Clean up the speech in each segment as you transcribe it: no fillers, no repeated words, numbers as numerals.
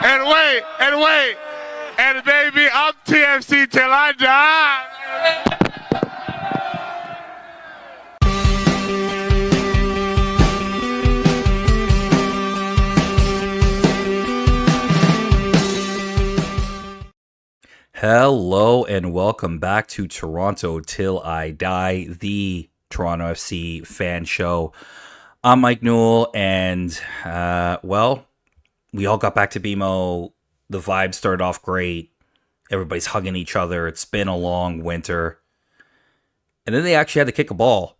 And baby, I'm TFC till I die. Hello and welcome back to Toronto Till I Die, the Toronto FC fan show. I'm Mike Newell, and we all got back to BMO. The vibe started off great. Everybody's hugging each other. It's been a long winter. And then they actually had to kick a ball.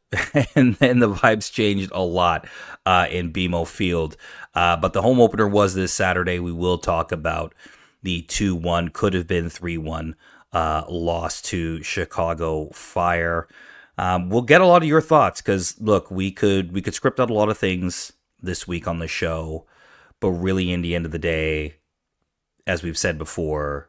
And then the vibes changed a lot in BMO Field. But the home opener was this Saturday. We will talk about the 2-1, could have been 3-1 loss to Chicago Fire. We'll get a lot of your thoughts because, look, we could script out a lot of things this week on the show. But really, in the end of the day, as we've said before,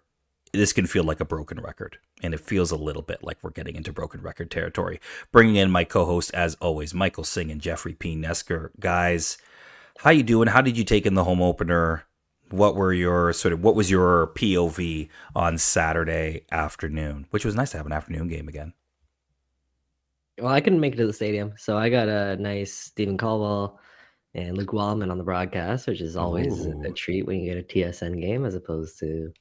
this can feel like a broken record. And it feels a little bit like we're getting into broken record territory. Bringing in my co-host, as always, Michael Singh and Jeffrey P. Nesker. Guys, how you doing? How did you take in the home opener? What was your POV on Saturday afternoon? Which was nice to have an afternoon game again. Well, I couldn't make it to the stadium, so I got a nice Stephen Caldwell and Luke Wellman on the broadcast, which is always a treat when you get a TSN game as opposed to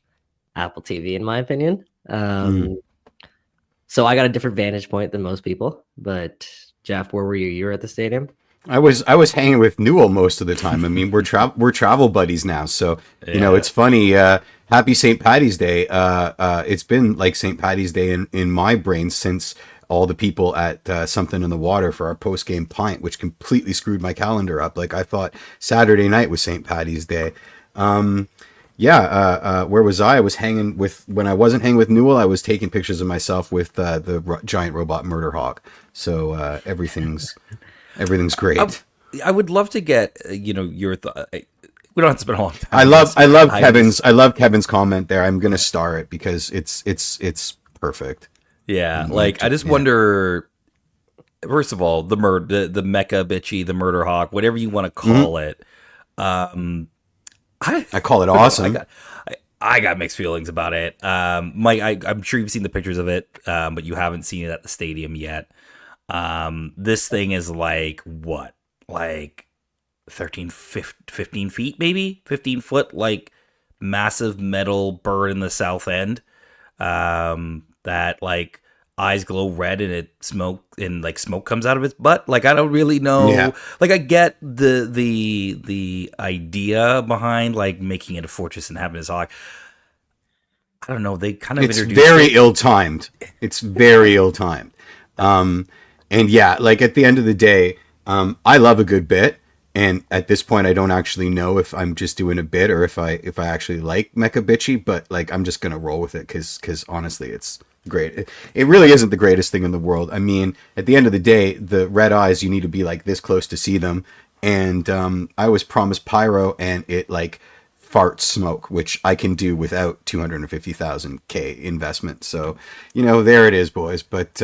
Apple TV, in my opinion. So I got a different vantage point than most people. But Jeff, where were you? You were at the stadium? I was hanging with Newell most of the time. I mean, we're travel buddies now, so you know it's funny. Happy St. Paddy's Day. It's been like St. Paddy's Day in my brain since all the people at Something in the Water for our post-game pint, which completely screwed my calendar up. Like I thought Saturday night was St. Paddy's Day. Where was I? I was hanging with, when I wasn't hanging with Newell, I was taking pictures of myself with the giant robot Murder Hawk. So everything's great. I would love to get your thought. We don't have to spend a long time. I love Kevin's comment there. I'm gonna star it because it's perfect. Yeah, like I just wonder. First of all, the mecha bitchy, the Murder Hawk, whatever you want to call it. I call it awesome. I got mixed feelings about it. Mike, I'm sure you've seen the pictures of it, but you haven't seen it at the stadium yet. This thing is like 13, 15 feet, maybe 15 foot, like massive metal bird in the south end. That like eyes glow red and smoke comes out of its butt. Like I don't really know. Yeah. Like I get the idea behind like making it a fortress and having this hawk. I don't know. They kind of introduced very ill-timed. It's very ill-timed. And yeah, like at the end of the day, I love a good bit. And at this point, I don't actually know if I'm just doing a bit or if I actually like Mecha Bitchy, but like I'm just gonna roll with it because honestly, it's great. It really isn't the greatest thing in the world. I mean, at the end of the day, the red eyes, you need to be like this close to see them. And I was promised pyro, and it like farts smoke, which I can do without 250,000 investment. So there it is, boys. But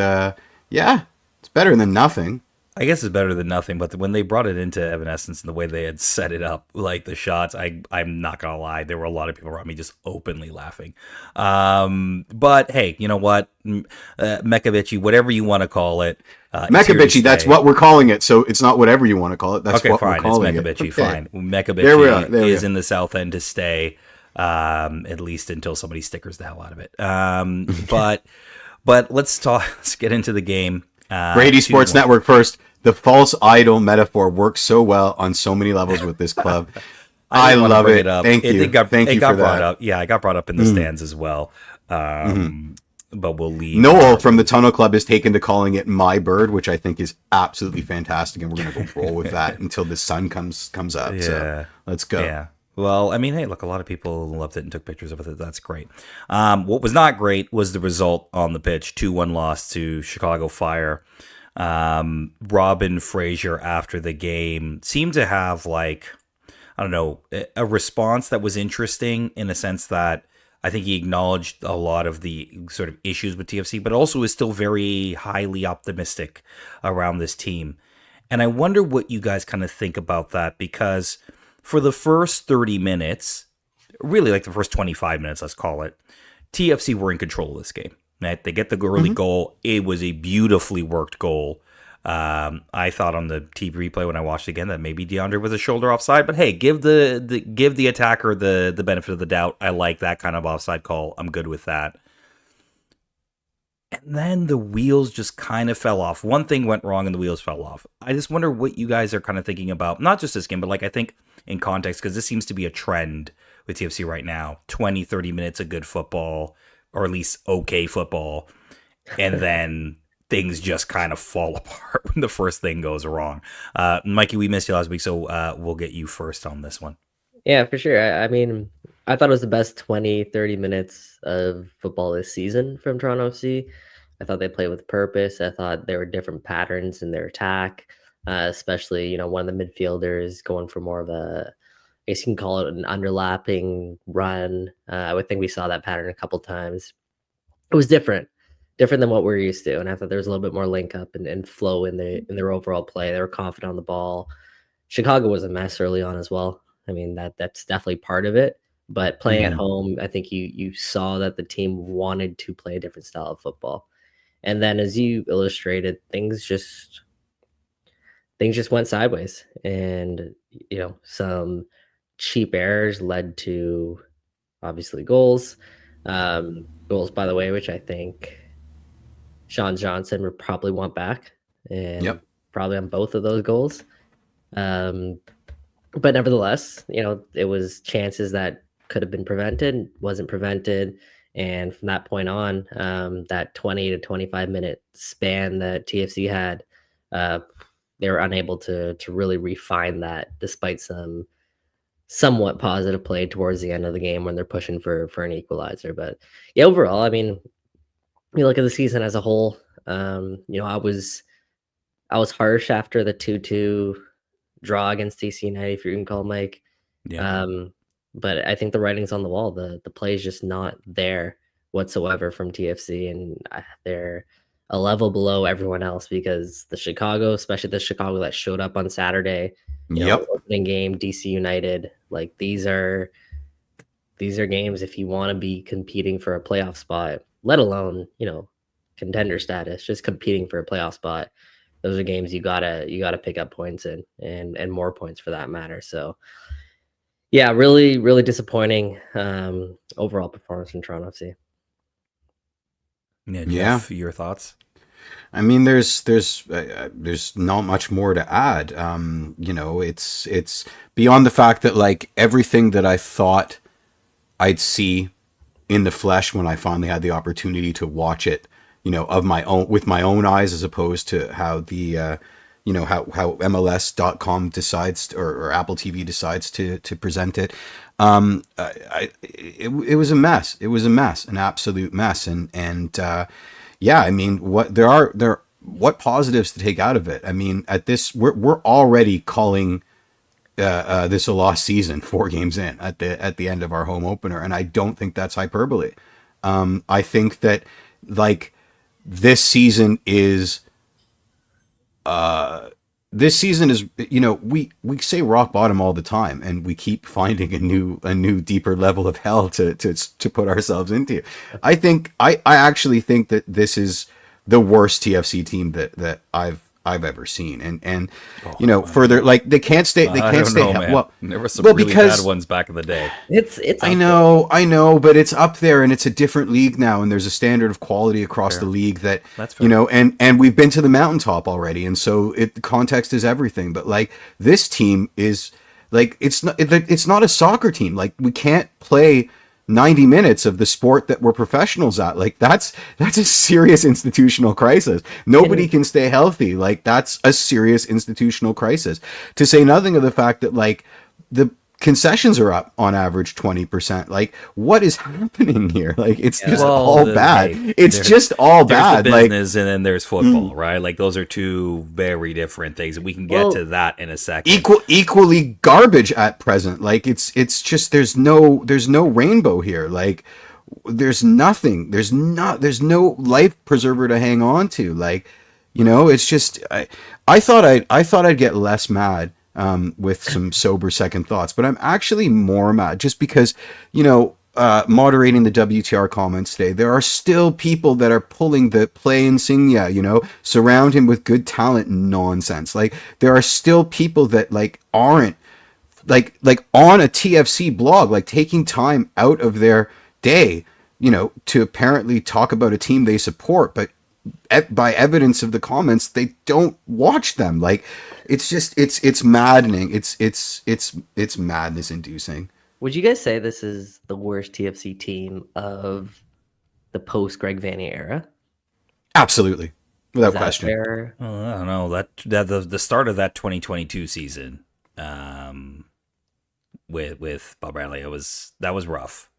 yeah, it's better than nothing. I guess it's better than nothing, but when they brought it into Evanescence and the way they had set it up, like the shots, I'm not going to lie, there were a lot of people around me just openly laughing. But hey, you know what? Mekabichi, whatever you want to call it. Mekabichi, that's what we're calling it, so it's not whatever you want to call it. That's okay, what fine. We're calling it. It's Mekabichi, fine. Mekabichi is in the South End to stay, at least until somebody stickers the hell out of it. But let's get into the game. Brady Sports Network first. The false idol metaphor works so well on so many levels with this club. I love it. Thank you. It got brought up. Yeah, I got brought up in the stands as well. But we'll leave. Noel from the Tunnel Club is taken to calling it My Bird, which I think is absolutely fantastic, and we're going to go roll with that until the sun comes up. Yeah. So let's go. Yeah. Well, I mean, hey, look, a lot of people loved it and took pictures of it. That's great. What was not great was the result on the pitch. 2-1 loss to Chicago Fire. Robin Fraser, after the game, seemed to have, like, I don't know, a response that was interesting in a sense that I think he acknowledged a lot of the sort of issues with TFC, but also is still very highly optimistic around this team. And I wonder what you guys kind of think about that, because for the first 30 minutes, really like the first 25 minutes, let's call it, TFC were in control of this game. Right? They get the early goal. It was a beautifully worked goal. I thought on the TV replay when I watched it again that maybe DeAndre was a shoulder offside, but hey, give the attacker the benefit of the doubt. I like that kind of offside call. I'm good with that. And then the wheels just kind of fell off. One thing went wrong and the wheels fell off. I just wonder what you guys are kind of thinking about, not just this game, but like I think in context, because this seems to be a trend with TFC right now. 20, 30 minutes of good football, or at least okay football, and then things just kind of fall apart when the first thing goes wrong. Mikey, we missed you last week, so we'll get you first on this one. Yeah, for sure. I mean, I thought it was the best 20, 30 minutes of football this season from Toronto FC. I thought they played with purpose. I thought there were different patterns in their attack, especially, one of the midfielders going for more of a, I guess you can call it an underlapping run. I would think we saw that pattern a couple times. It was different than what we're used to. And I thought there was a little bit more link up and flow in their overall play. They were confident on the ball. Chicago was a mess early on as well. I mean, that's definitely part of it. But playing at home, I think you saw that the team wanted to play a different style of football. And then as you illustrated, things just went sideways. And, some cheap errors led to obviously goals. Goals, by the way, which I think Sean Johnson would probably want back, and probably on both of those goals. But nevertheless, it was chances that could have been prevented, wasn't prevented. And from that point on, that 20 to 25 minute span that TFC had, they were unable to really refine that, despite some somewhat positive play towards the end of the game when they're pushing for an equalizer. But yeah, overall, I mean, you look at the season as a whole. I was harsh after the 2-2 draw against DC United, if you can call Mike. Yeah. But I think the writing's on the wall. The play is just not there whatsoever from TFC, and they're a level below everyone else, because the Chicago, especially the Chicago that showed up on Saturday, opening game, DC United, like these are games if you want to be competing for a playoff spot, let alone contender status, just competing for a playoff spot. Those are games you gotta pick up points in, and more points for that matter. So yeah, really, really disappointing overall performance from Toronto FC. Yeah, Jeff, your thoughts? I mean, there's not much more to add. It's beyond the fact that like everything that I thought I'd see in the flesh when I finally had the opportunity to watch it, with my own eyes, as opposed to how the how MLS.com decides or Apple TV decides to present it. It was a mess. It was a mess, an absolute mess. I mean, what positives to take out of it? I mean, at this, we're already calling this a lost season 4 games in at the end of our home opener, and I don't think that's hyperbole. I think that like this season is. This season is, we say rock bottom all the time, and we keep finding a new deeper level of hell to put ourselves into. I actually think that this is the worst TFC team that I've ever seen, and further, like they can't stay. They can't stay. Well, there were some really bad ones back in the day. It's. I know, but it's up there, and it's a different league now, and there's a standard of quality across the league that and we've been to the mountaintop already, and so context is everything. But like this team is like it's not a soccer team. Like we can't play 90 minutes of the sport that we're professionals at. Like that's a serious institutional crisis. Nobody can stay healthy. Like that's a serious institutional crisis, to say nothing of the fact that like the concessions are up on average 20%. Like what is happening here? Like it's just all bad. It's just all bad. There's the business, and then there's football, right? Like those are two very different things. We can get to that in a second. Equally garbage at present. Like it's just there's no rainbow here. Like there's nothing. There's no life preserver to hang on to. Like it's just I thought I'd get less mad with some sober second thoughts. But I'm actually more mad just because, moderating the WTR comments today, there are still people that are pulling the play Insigne, surround him with good talent nonsense. Like, there are still people that aren't like on a TFC blog, like taking time out of their day, to apparently talk about a team they support, but by evidence of the comments, they don't watch them. Like, it's just, it's maddening. It's madness inducing. Would you guys say this is the worst TFC team of the post Greg Vanney era? Absolutely, without question. Fair? I don't know that the start of that 2022 season, with Bob Bradley, that was rough.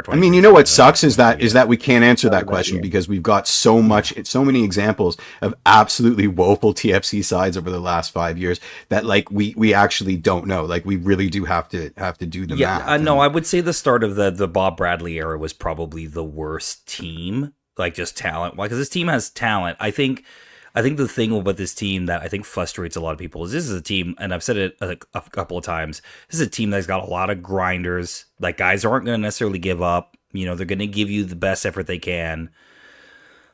I mean, what sucks is that we can't answer that question because we've got so many examples of absolutely woeful TFC sides over the last 5 years that we actually don't know. Like, we really do have to do the math. No, I would say the start of the Bob Bradley era was probably the worst team, like just talent. Why? Because this team has talent. I think the thing about this team that I think frustrates a lot of people is this is a team, and I've said it a couple of times, this is a team that's got a lot of grinders. Like, guys aren't going to necessarily give up. They're going to give you the best effort they can.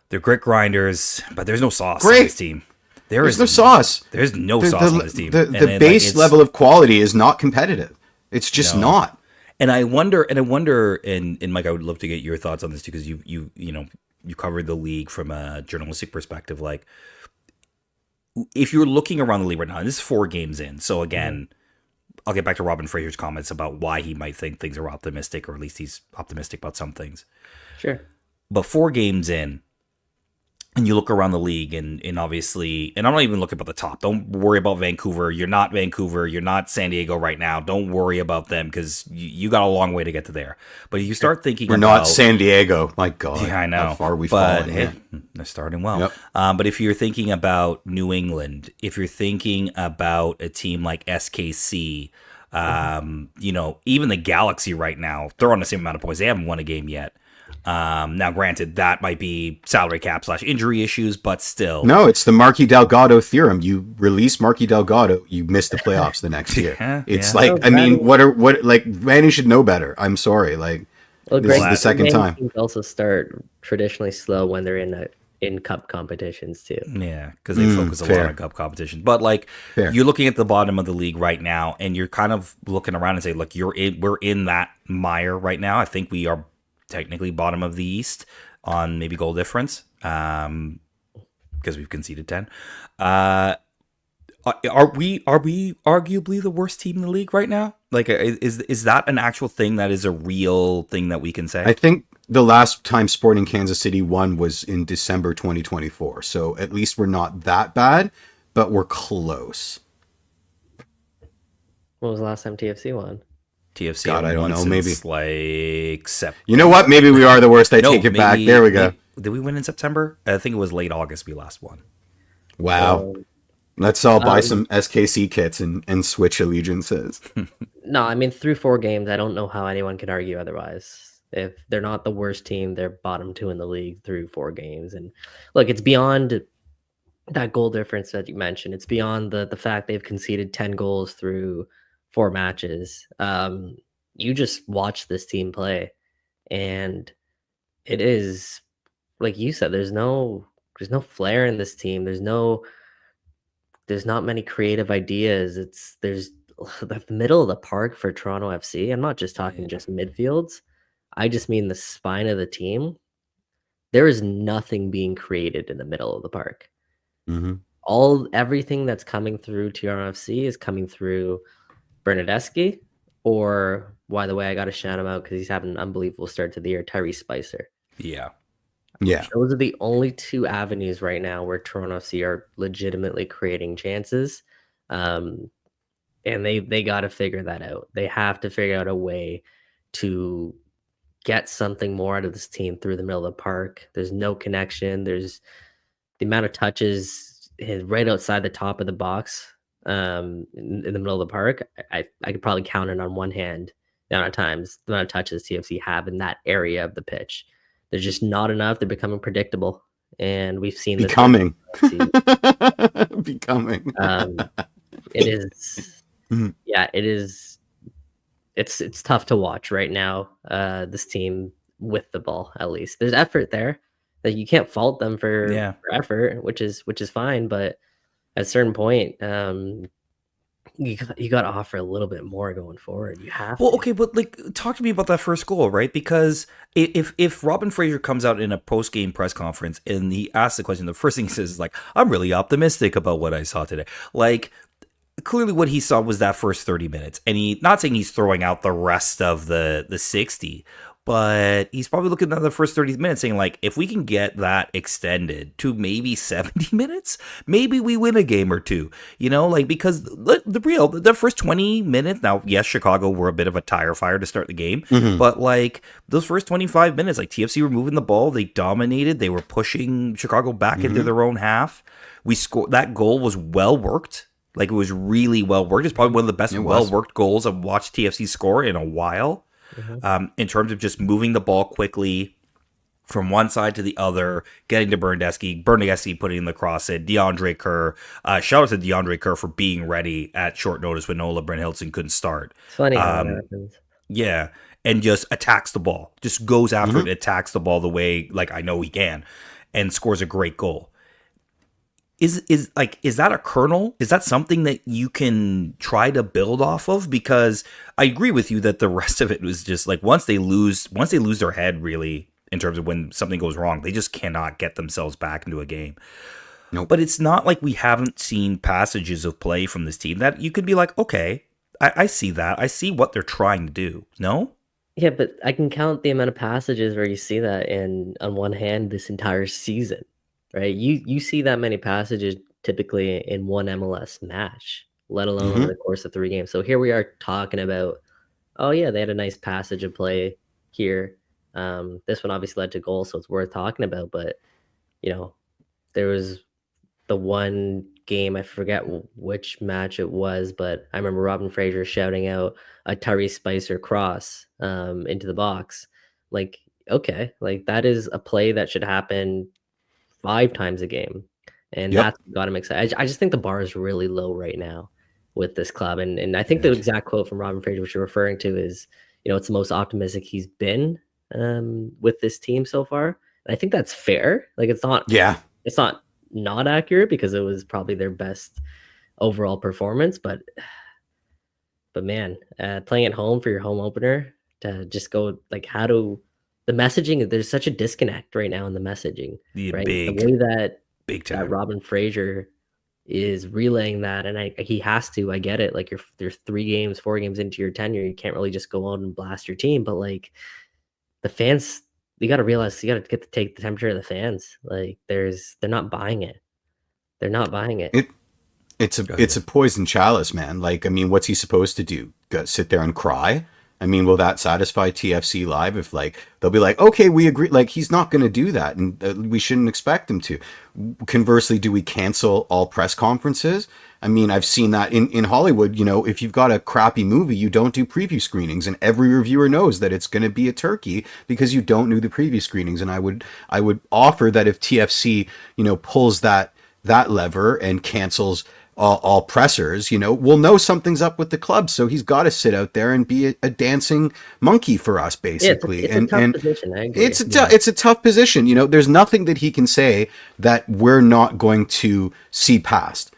They're grit grinders, but there's no sauce on this team. There's no sauce. There's no sauce on this team. The base level of quality is not competitive. It's just not. And I wonder, and Mike, I would love to get your thoughts on this too, because you covered the league from a journalistic perspective. Like, if you're looking around the league right now, and this is 4 games in, so again, I'll get back to Robin Fraser's comments about why he might think things are optimistic, or at least he's optimistic about some things. Sure. But 4 games in, and you look around the league, and obviously, and I'm not even looking about the top. Don't worry about Vancouver. You're not Vancouver. You're not San Diego right now. Don't worry about them because you got a long way to get to there. But you start thinking we're not San Diego. My God. Yeah, I know. How far we've fallen. Hey, they're starting well. Yep. But if you're thinking about New England, if you're thinking about a team like SKC, even the Galaxy right now, they're on the same amount of points. They haven't won a game yet. Now, granted, that might be salary cap / injury issues, but still. No, it's the Marky Delgado theorem. You release Marky Delgado, you miss the playoffs the next year. Vanny should know better. I'm sorry. This is the second time. Teams also start traditionally slow when they're in cup competitions too. Yeah, because they focus a lot on cup competition. But you're looking at the bottom of the league right now, and you're kind of looking around and say, look, we're in that mire right now. I think we are technically bottom of the East on maybe goal difference, because we've conceded 10. Are we arguably the worst team in the league right now? Like, is that an actual thing that is a real thing that we can say? I think the last time Sporting Kansas City won was in December 2024. So at least we're not that bad, but we're close. When was the last time TFC won? TFC. God, I don't know. Maybe You know what? Maybe we are the worst. Take it back. There we go. Did we win in September? I think it was late August we last won. Wow. Let's all buy some SKC kits and switch allegiances. No, I mean, through 4 games, I don't know how anyone can argue otherwise. If they're not the worst team, they're bottom 2 in the league through 4 games. And look, it's beyond that goal difference that you mentioned. It's beyond the fact they've conceded 10 goals through 4 matches. You just watch this team play, and it is, like you said, there's no flair in this team. There's not many creative ideas. There's the middle of the park for Toronto FC. I'm not just talking just midfields. I just mean the spine of the team. There is nothing being created in the middle of the park. Mm-hmm. Everything that's coming through Toronto FC is coming through Bernadeschi, or, by the way, I got to shout him out because he's having an unbelievable start to the year, Tyrese Spicer. Yeah. Those are the only 2 avenues right now where Toronto FC are legitimately creating chances. And they got to figure that out. They have to figure out a way to get something more out of this team through the middle of the park. There's no connection. There's the amount of touches right outside the top of the box. In the middle of the park, I could probably count it on one hand the amount of touches TFC have in that area of the pitch. There's just not enough. They're becoming predictable, and we've seen this becoming. it is. Mhm. Yeah, it is. It's tough to watch right now. This team with the ball, at least there's effort there. That you can't fault them Yeah. for effort, which is fine. But at a certain point, you got to offer a little bit more going forward. You have Well, to. okay, but like, talk to me about that first goal, right? Because if Robin Fraser comes out in a post game press conference and he asks the question, the first thing he says is like, "I'm really optimistic about what I saw today." Like, clearly, what he saw was that first 30 minutes, and not saying he's throwing out the rest of the 60, but he's probably looking at the first 30 minutes saying like, if we can get that extended to maybe 70 minutes, maybe we win a game or two, like, because the first 20 minutes, now, yes, Chicago were a bit of a tire fire to start the game, but like those first 25 minutes, like TFC were moving the ball, they dominated, they were pushing Chicago back into their own half. We scored, that goal was well worked. Like, it was really well worked. It's probably one of the best well-worked goals I've watched TFC score in a while. In terms of just moving the ball quickly from one side to the other, getting to Bernadeschi putting the cross in, DeAndre Kerr. Shout out to DeAndre Kerr for being ready at short notice when Ola Brynhildsen couldn't start. It's funny how that happens. Yeah, and just attacks the ball. Just goes after it, attacks the ball the way, like, I know he can, and scores a great goal. Is that a kernel? Is that something that you can try to build off of? Because I agree with you that the rest of it was just like, once they lose their head, really, in terms of when something goes wrong, they just cannot get themselves back into a game. Nope. But it's not like we haven't seen passages of play from this team that you could be like, okay, I see that. I see what they're trying to do. No? Yeah, but I can count the amount of passages where you see that on one hand this entire season. Right, you see that many passages typically in one MLS match, let alone over the course of 3 games. So here we are talking about, oh yeah, they had a nice passage of play here. This one obviously led to goals, so it's worth talking about. But there was the one game, I forget which match it was, but I remember Robin Fraser shouting out a Tyrese Spicer cross into the box. Like, okay, like that is a play that should happen 5 times a game, and that's got him excited. I just think the bar is really low right now with this club, and I think the exact quote from Robin Fraser, which you're referring to, is it's the most optimistic he's been with this team so far. And I think that's fair. Like, it's not not accurate because it was probably their best overall performance, but man, playing at home for your home opener, to just go like, the messaging, there's such a disconnect right now in the messaging, right? The way that Robin Fraser is relaying that, and he has to. I get it. Like, there's 4 games into your tenure, you can't really just go out and blast your team. But like, the fans, you got to realize, you got to take the temperature of the fans. Like, they're not buying it. They're not buying it. It's a poison chalice, man. Like, I mean, what's he supposed to do? Sit there and cry? I mean, will that satisfy TFC Live if, like, they'll be like, okay, we agree. Like, he's not going to do that, and we shouldn't expect him to. Conversely, do we cancel all press conferences? I mean, I've seen that in Hollywood. If you've got a crappy movie, you don't do preview screenings, and every reviewer knows that it's going to be a turkey because you don't do the preview screenings. And I would offer that if TFC, pulls that lever and cancels all pressers, we'll know something's up with the club. So he's got to sit out there and be a dancing monkey for us, basically. Yeah, it's a tough position. I agree. It's a tough position. There's nothing that he can say that we're not going to see past.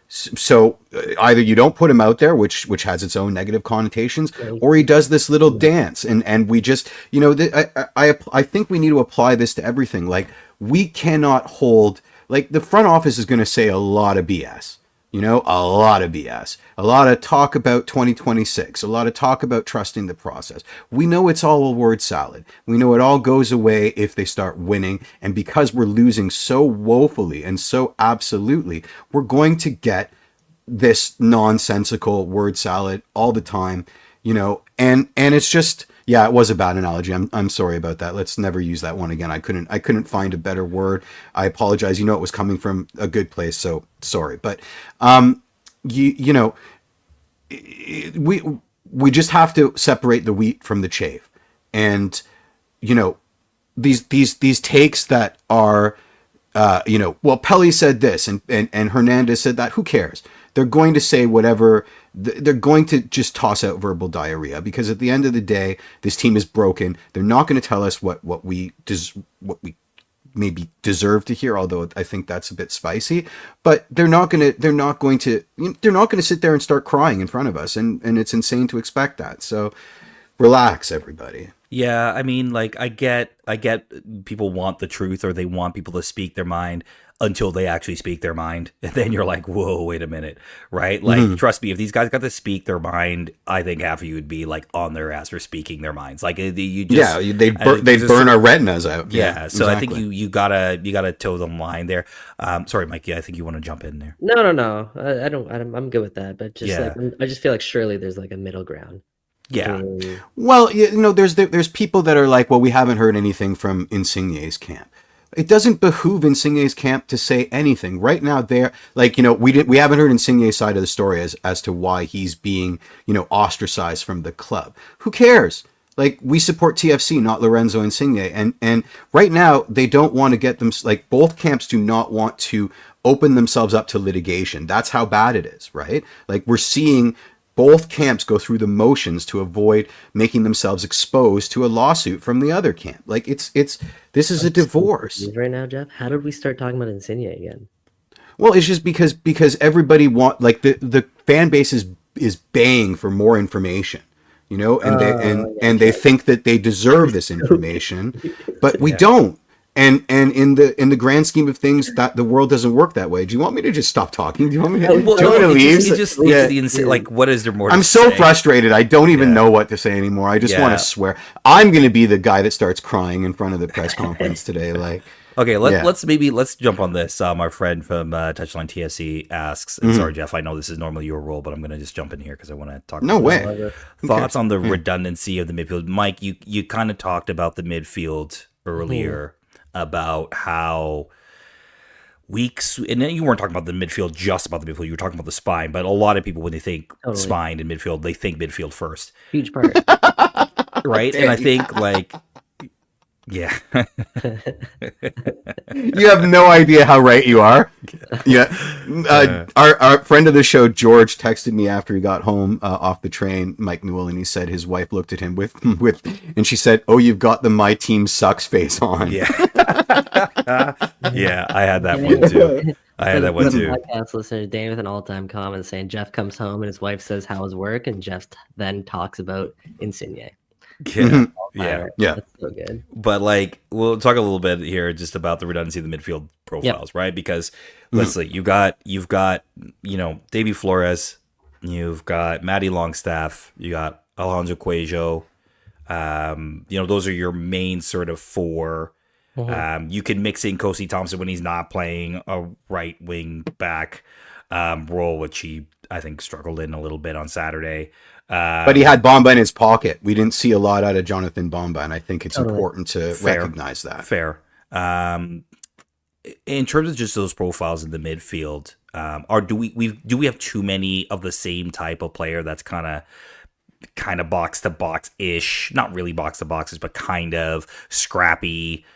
So either you don't put him out there, which has its own negative connotations, or he does this little dance, and we just, I think we need to apply this to everything. Like, we cannot hold. Like, the front office is going to say a lot of BS, a lot of BS, a lot of talk about 2026, a lot of talk about trusting the process. We know it's all a word salad. We know it all goes away if they start winning. And because we're losing so woefully and so absolutely, we're going to get this nonsensical word salad all the time, and it's just, yeah, it was a bad analogy. I'm sorry about that. Let's never use that one again. I couldn't find a better word. I apologize. It was coming from a good place, so sorry. But we just have to separate the wheat from the chaff. And these takes that are well, Pelly said this and Hernandez said that. Who cares? they're going to say whatever. They're going to just toss out verbal diarrhea, because at the end of the day, this team is broken. They're not going to tell us what we maybe deserve to hear, although I think that's a bit spicy. But they're not going to sit there and start crying in front of us, and it's insane to expect that. So relax, everybody. Yeah, I mean, like, I get people want the truth, or they want people to speak their mind until they actually speak their mind. And then you're like, whoa, wait a minute, right? Like, trust me, if these guys got to speak their mind, I think half of you would be like on their ass for speaking their minds. Like, you just, they burn our retinas out. Yeah, so exactly. I think you gotta toe the line there. Sorry, Mikey, I think you want to jump in there. No. I'm good with that. But just like, I just feel like surely there's like a middle ground. Yeah. Well, there's people that are like, well, we haven't heard anything from Insigne's camp. It doesn't behoove Insigne's camp to say anything right now. They're like, we haven't heard Insigne's side of the story as to why he's being, ostracized from the club. Who cares? Like, we support TFC, not Lorenzo Insigne, and right now they don't want to get them. Like, both camps do not want to open themselves up to litigation. That's how bad it is, right? Like, we're seeing both camps go through the motions to avoid making themselves exposed to a lawsuit from the other camp. Like, this is a divorce right now, Jeff. How did we start talking about Insigne again? Well, it's just because everybody the fan base is baying for more information, and they think that they deserve this information, but we don't. And in the grand scheme of things, that the world doesn't work that way. Do you want me to just stop talking? Do you want me to, leave? Like, what is there more to I'm so frustrated. I don't even know what to say anymore. I just want to swear. I'm going to be the guy that starts crying in front of the press conference today. Like, okay, let's jump on this. Our friend from Touchline TSC asks, and sorry, Jeff, I know this is normally your role, but I'm going to just jump in here because I want to talk about thoughts on the redundancy of the midfield. Mike, you kind of talked about the midfield earlier. About how weeks, and then you weren't talking about the midfield, just about the midfield, you were talking about the spine, but a lot of people, when they think spine and midfield, they think midfield first. Huge part. Right? And I think, like, yeah. You have no idea how right you are. Yeah. Our friend of the show, George, texted me after he got home off the train, Mike Newell, and he said his wife looked at him with, and she said, "Oh, you've got the my team sucks face on." Yeah. Yeah, I had that one too. Podcast listener, Dane with an all-time comment saying Jeff comes home and his wife says, "How was work?" and Jeff then talks about Insigne. Yeah. That's so good. But like, we'll talk a little bit here just about the redundancy of the midfield profiles, right? Because let's see, you've got Davy Flores, you've got Matty Longstaff, you got Alonso Cuejo. Those are your main sort of four. You can mix in Kosi Thompson when he's not playing a right wing back role, which he, I think, struggled in a little bit on Saturday. But he had Bomba in his pocket. We didn't see a lot out of Jonathan Bomba, and I think it's important to recognize that. Fair. In terms of just those profiles in the midfield, do we have too many of the same type of player that's kind of box to box ish, not really box to boxes, but kind of scrappy,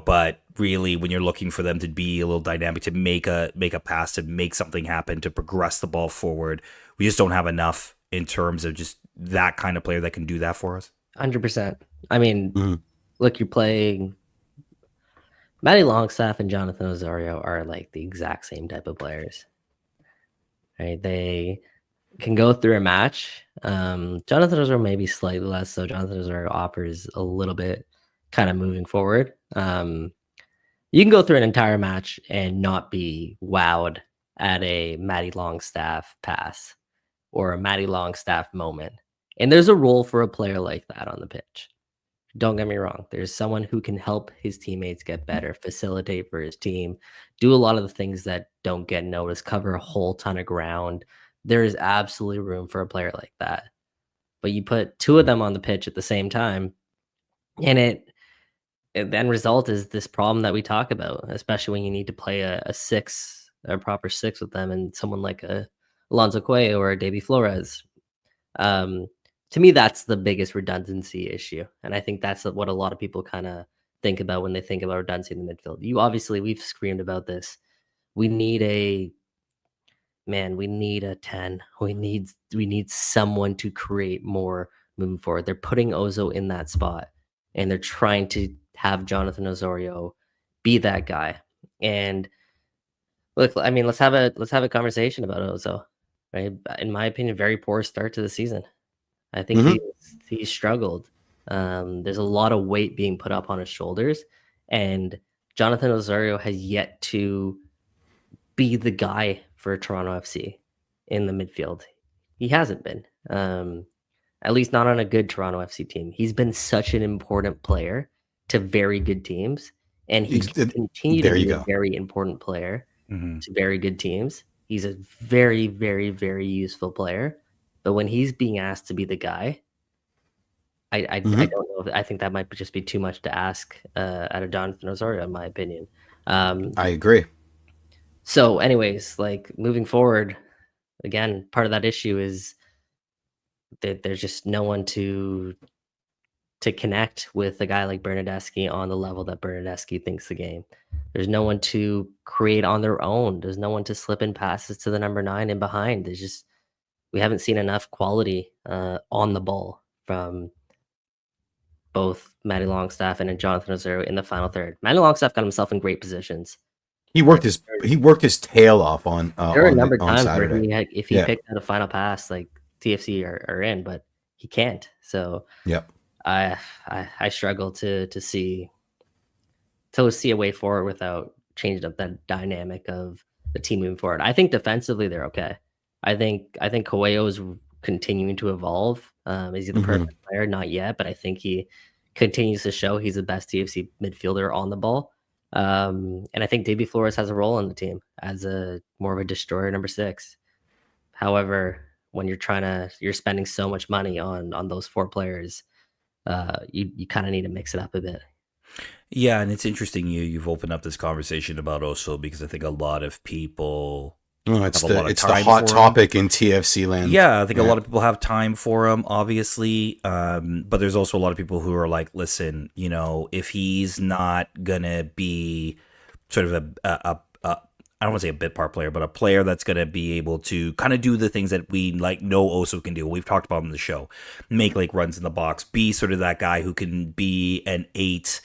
but really when you're looking for them to be a little dynamic, to make a pass, to make something happen, to progress the ball forward, we just don't have enough in terms of just that kind of player that can do that for us? 100%. I mean, look, you're playing Matty Longstaff and Jonathan Osorio are like the exact same type of players, right? They can go through a match. Jonathan Osorio maybe slightly less, so Jonathan Osorio offers a little bit kind of moving forward. You can go through an entire match and not be wowed at a Matty Longstaff pass or a Matty Longstaff moment. And there's a role for a player like that on the pitch. Don't get me wrong. There's someone who can help his teammates get better, facilitate for his team, do a lot of the things that don't get noticed, cover a whole ton of ground. There is absolutely room for a player like that. But you put two of them on the pitch at the same time, and it then result is this problem that we talk about, especially when you need to play a proper six with them, and someone like a Alonso Cuejo or a Davy Flores. To me, that's the biggest redundancy issue. And I think that's what a lot of people kind of think about when they think about redundancy in the midfield. We've screamed about this. We need man, we need a 10. We need someone to create more moving forward. They're putting Ozo in that spot, and they're trying to have Jonathan Osorio be that guy. And look, I mean, let's have a conversation about Ozo, right? In my opinion, very poor start to the season. I think Mhm. he struggled. There's a lot of weight being put up on his shoulders, and Jonathan Osorio has yet to be the guy for Toronto FC in the midfield. He hasn't been, at least not on a good Toronto FC team. He's been such an important player to very good teams, and he Ex- can continue to there you be a go. very important player Mm-hmm. to very good teams. He's a very, very, very useful player. But when he's being asked to be the guy, I Mhm. don't know. I think that might just be too much to ask out of Jonathan Osorio, in my opinion. I agree. So, anyways, like moving forward, again, part of that issue is that there's just no one to connect with a guy like Bernadeschi on the level that Bernadeschi thinks the game. There's no one to create on their own. There's no one to slip in passes to the number 9 and behind. There's just we haven't seen enough quality on the ball from both Matty Longstaff and Jonathan Osorio in the final third. Matty Longstaff got himself in great positions. He worked his tail off on There were a number of on times where Saturday. if he Yeah. picked out a final pass, like TFC are in, but he can't. So Yep. I struggle to see a way forward without changing up that dynamic of the team moving forward. I think defensively they're okay. I think Coelho is continuing to evolve. Is he the perfect player? Not yet, but I think he continues to show he's the best TFC midfielder on the ball. And I think Davy Flores has a role on the team as a more of a destroyer number 6. However, when you're spending so much money on those 4 players, you kind of need to mix it up a bit. Yeah, and it's interesting you've opened up this conversation about Oso because I think a lot of people it's have a lot of the time hot for him. topic in TFC land. Yeah, I think a lot of people have time for him, obviously. But there's also a lot of people who are like, listen, if he's not gonna be sort of a I don't want to say a bit part player, but a player that's going to be able to kind of do the things that we know Oso can do. We've talked about on the show, make like runs in the box, be sort of that guy who can be an 8,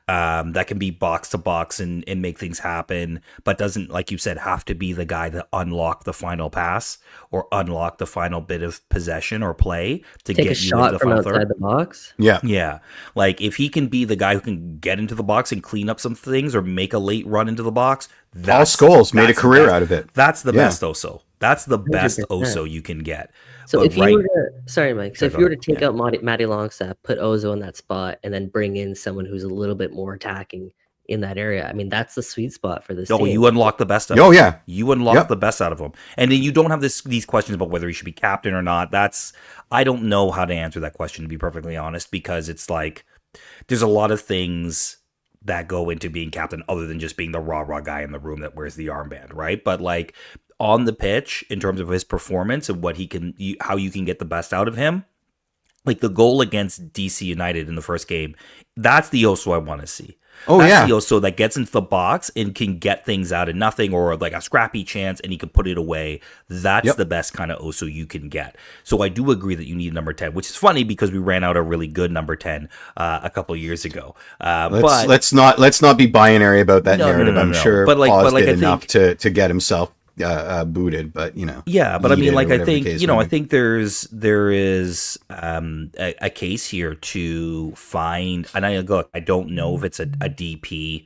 that can be box to box and make things happen, but doesn't, like you said, have to be the guy that unlock the final pass or unlock the final bit of possession or play to Take get a you shot into the from final outside third. the box. Yeah. Yeah. Like if he can be the guy who can get into the box and clean up some things or make a late run into the box, Paul Scholes made a that's the career best. out of it. That's the Yeah. best Oso. That's the best 100%. Oso you can get. So But if you were to, sorry, Mike. So Sure, if you were to go take ahead. out Matty Longstaff, put Ozo in that spot, and then bring in someone who's a little bit more attacking in that area, I mean, that's the sweet spot for this Oh, team. you unlock the best of him. Oh yeah. You unlock Yep. the best out of him. And then you don't have these questions about whether he should be captain or not. I don't know how to answer that question, to be perfectly honest, because it's like there's a lot of things that go into being captain other than just being the rah-rah guy in the room that wears the armband, right? But like on the pitch, in terms of his performance and what how you can get the best out of him, like the goal against DC United in the first game, that's the Oso I want to see. Oh, That's yeah. the Oso that gets into the box and can get things out of nothing or like a scrappy chance and he can put it away. That's Yep. the best kind of Oso you can get. So I do agree that you need number 10, which is funny because we ran out a really good number 10 a couple of years ago. Let's not be binary about that narrative. I'm sure But like- Paul but like did I enough think- to get himself booted, but Yeah, but I eat mean, it like or I whatever the think case I may be. think there is a case here to find, and I don't know if it's a DP.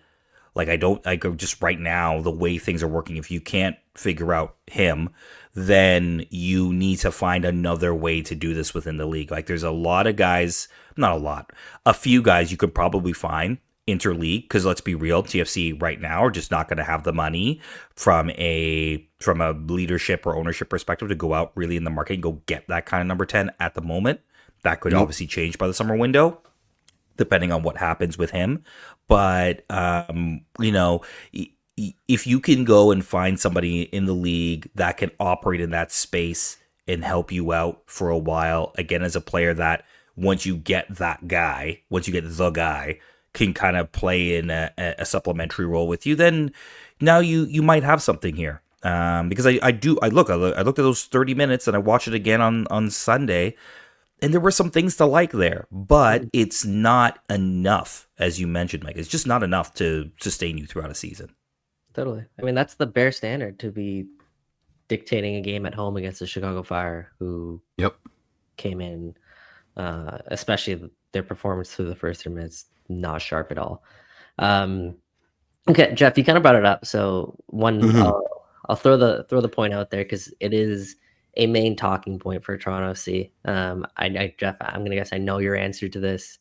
Like I go just right now the way things are working. If you can't figure out him, then you need to find another way to do this within the league. Like there's a lot of guys, not a lot, a few guys you could probably find interleague, because let's be real, TFC right now are just not going to have the money from a leadership or ownership perspective to go out really in the market and go get that kind of number 10 at the moment. That could obviously change by the summer window depending on what happens with him, but if you can go and find somebody in the league that can operate in that space and help you out for a while, again, as a player that once you get the guy can kind of play in a supplementary role with you, then now you might have something here. Because I looked at those 30 minutes and I watched it again on Sunday, and there were some things to like there, but it's not enough, as you mentioned, Mike. It's just not enough to sustain you throughout a season. Totally. I mean, that's the bare standard to be dictating a game at home against the Chicago Fire, who came in, especially their performance through the first 3 minutes, not sharp at all. Okay, Jeff, you kind of brought it up. So I'll throw the point out there because it is a main talking point for Toronto FC. Jeff, I'm gonna guess I know your answer to this.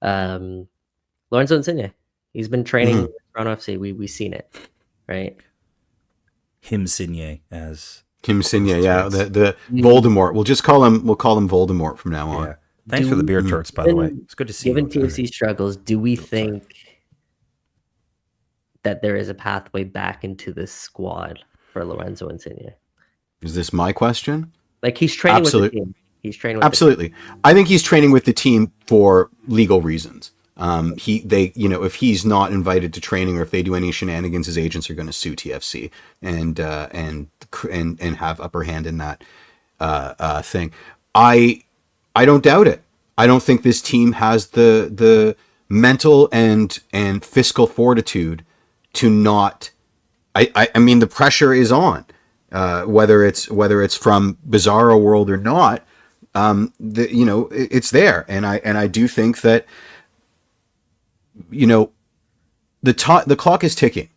Lorenzo Insigne, he's been training with Toronto FC. We've seen it, right? Him Insigne, yeah. The Voldemort. We'll call him Voldemort from now on. Yeah. Thanks for the beer turts, by the way. It's good to see you. Given TFC struggles, do we think that there is a pathway back into this squad for Lorenzo Insigne? Is this my question? Like, he's training with the team. He's training with Absolutely. I think he's training with the team for legal reasons. If he's not invited to training or if they do any shenanigans, his agents are going to sue TFC and have upper hand in that thing. I don't doubt it. I don't think this team has the mental and fiscal fortitude to not. I mean, the pressure is on, whether it's from Bizarro World or not. It's there, and I do think that, the clock is ticking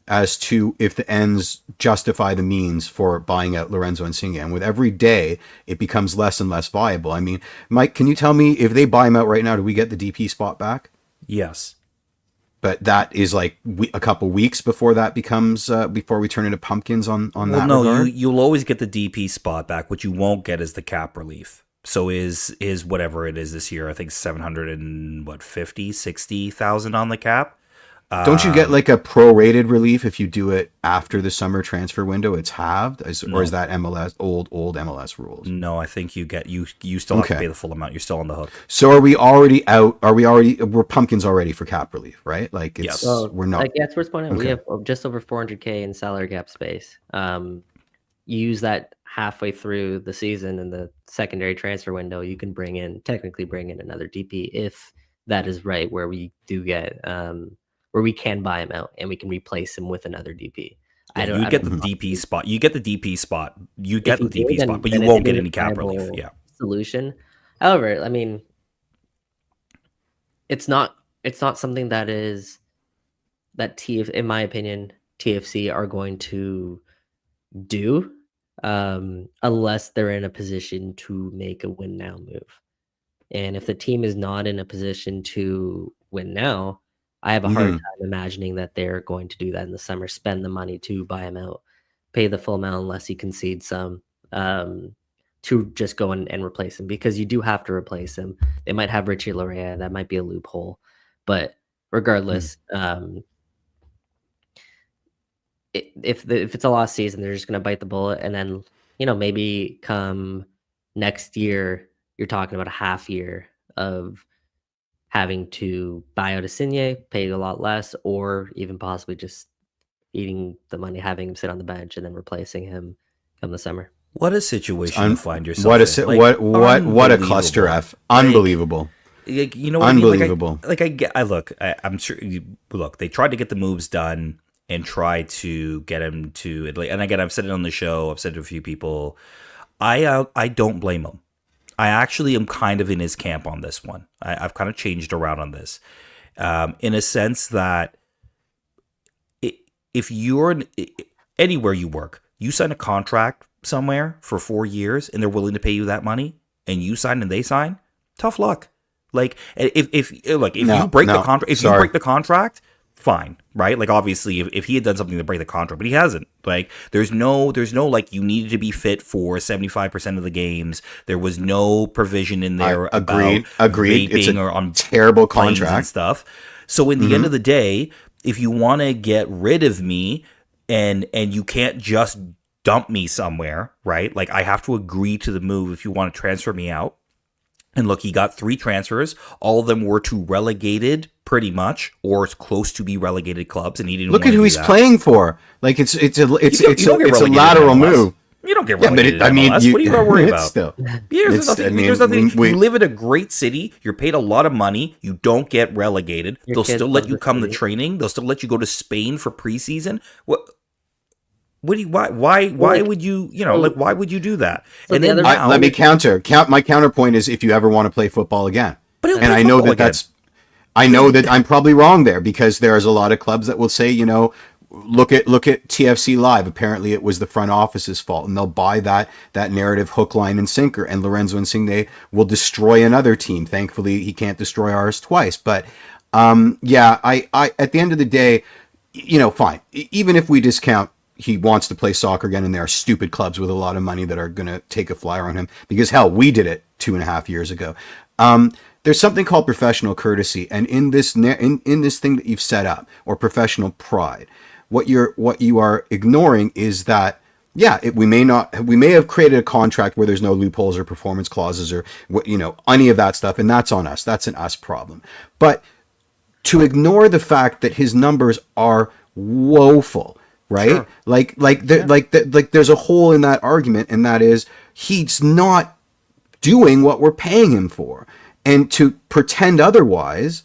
as to if the ends justify the means for buying out Lorenzo Insigne. And with every day, it becomes less and less viable. I mean, Mike, can you tell me if they buy him out right now, do we get the DP spot back? Yes. But that is like a couple weeks before that becomes, before we turn into pumpkins on that regard? You'll always get the DP spot back. What you won't get is the cap relief. So is whatever it is this year, I think 760,000 on the cap. Don't you get like a prorated relief if you do it after the summer transfer window? It's halved, or is that MLS old MLS rules? No, I think you still have to pay the full amount. You're still on the hook. So are we already out? We're pumpkins already for cap relief, right? Like it's we're not. Like, that's worth pointing out. We have just over 400K in salary cap space. You use that halfway through the season in the secondary transfer window, you can technically bring in another DP if that is right, where we do get where we can buy him out and we can replace him with another DP. You get the DP spot. You get the DP spot. You get the DP spot, but you won't get any cap relief. Yeah. Solution. However, I mean, it's not something that in my opinion, TFC are going to do unless they're in a position to make a win now move. And if the team is not in a position to win now, I have a hard time imagining that they're going to do that in the summer, spend the money to buy him out, pay the full amount unless he concedes some, to just go and replace him, because you do have to replace him. They might have Richie Larea. That might be a loophole. But regardless, if it's a lost season, they're just going to bite the bullet. And then, maybe come next year, you're talking about a half year of having to buy out Insigne, pay a lot less, or even possibly just eating the money, having him sit on the bench, and then replacing him come the summer. What a situation you find yourself in. What a cluster F! Unbelievable. Unbelievable. I'm sure. Look, they tried to get the moves done and try to get him to Italy. And again, I've said it on the show. I've said it to a few people. I don't blame him. I actually am kind of in his camp on this one. I've kind of changed around on this, in a sense that if you're anywhere you work, you sign a contract somewhere for 4 years and they're willing to pay you that money, and you sign and they sign, tough luck. Like if you break the contract, fine, right? Like, obviously, if he had done something to break the contract, but he hasn't. Like, there's no like, you needed to be fit for 75% of the games. There was no provision in there agreed. about It's vaping a or on terrible contract and stuff. So in the end of the day, if you want to get rid of me and you can't just dump me somewhere, right? Like, I have to agree to the move if you want to transfer me out. And look, he got 3 transfers. All of them were to relegated pretty much, or close to be relegated clubs, and he didn't. Look at who he's playing for. Like it's a lateral move. You don't get relegated. But MLS. What are you going to worry about? Still, there's nothing. You live in a great city. You're paid a lot of money. You don't get relegated. They'll still let you come to training. They'll still let you go to Spain for preseason. What? Why would you? Why would you do that? So and then let me counter. My counterpoint is if you ever want to play football again, and I know that I know that I'm probably wrong there because there's a lot of clubs that will say, look at TFC Live. Apparently, it was the front office's fault, and they'll buy that narrative hook, line, and sinker. And Lorenzo Insigne will destroy another team. Thankfully, he can't destroy ours twice. But I at the end of the day, fine. Even if we discount he wants to play soccer again, and there are stupid clubs with a lot of money that are going to take a flyer on him because hell, we did it 2.5 years ago. There's something called professional courtesy, and in this thing that you've set up, or professional pride, what you are ignoring is that we may have created a contract where there's no loopholes or performance clauses or any of that stuff, and that's on us. That's an us problem. But to ignore the fact that his numbers are woeful, right? Sure. Like there's a hole in that argument, and that is he's not doing what we're paying him for. And to pretend otherwise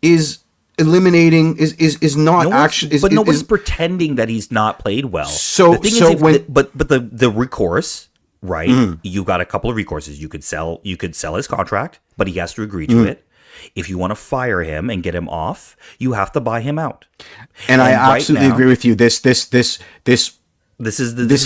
is eliminating is not actually. But nobody's pretending that he's not played well. The recourse, right? Mm. You got a couple of recourses. You could sell his contract, but he has to agree to it. If you want to fire him and get him off, you have to buy him out. And I absolutely agree with you. This is the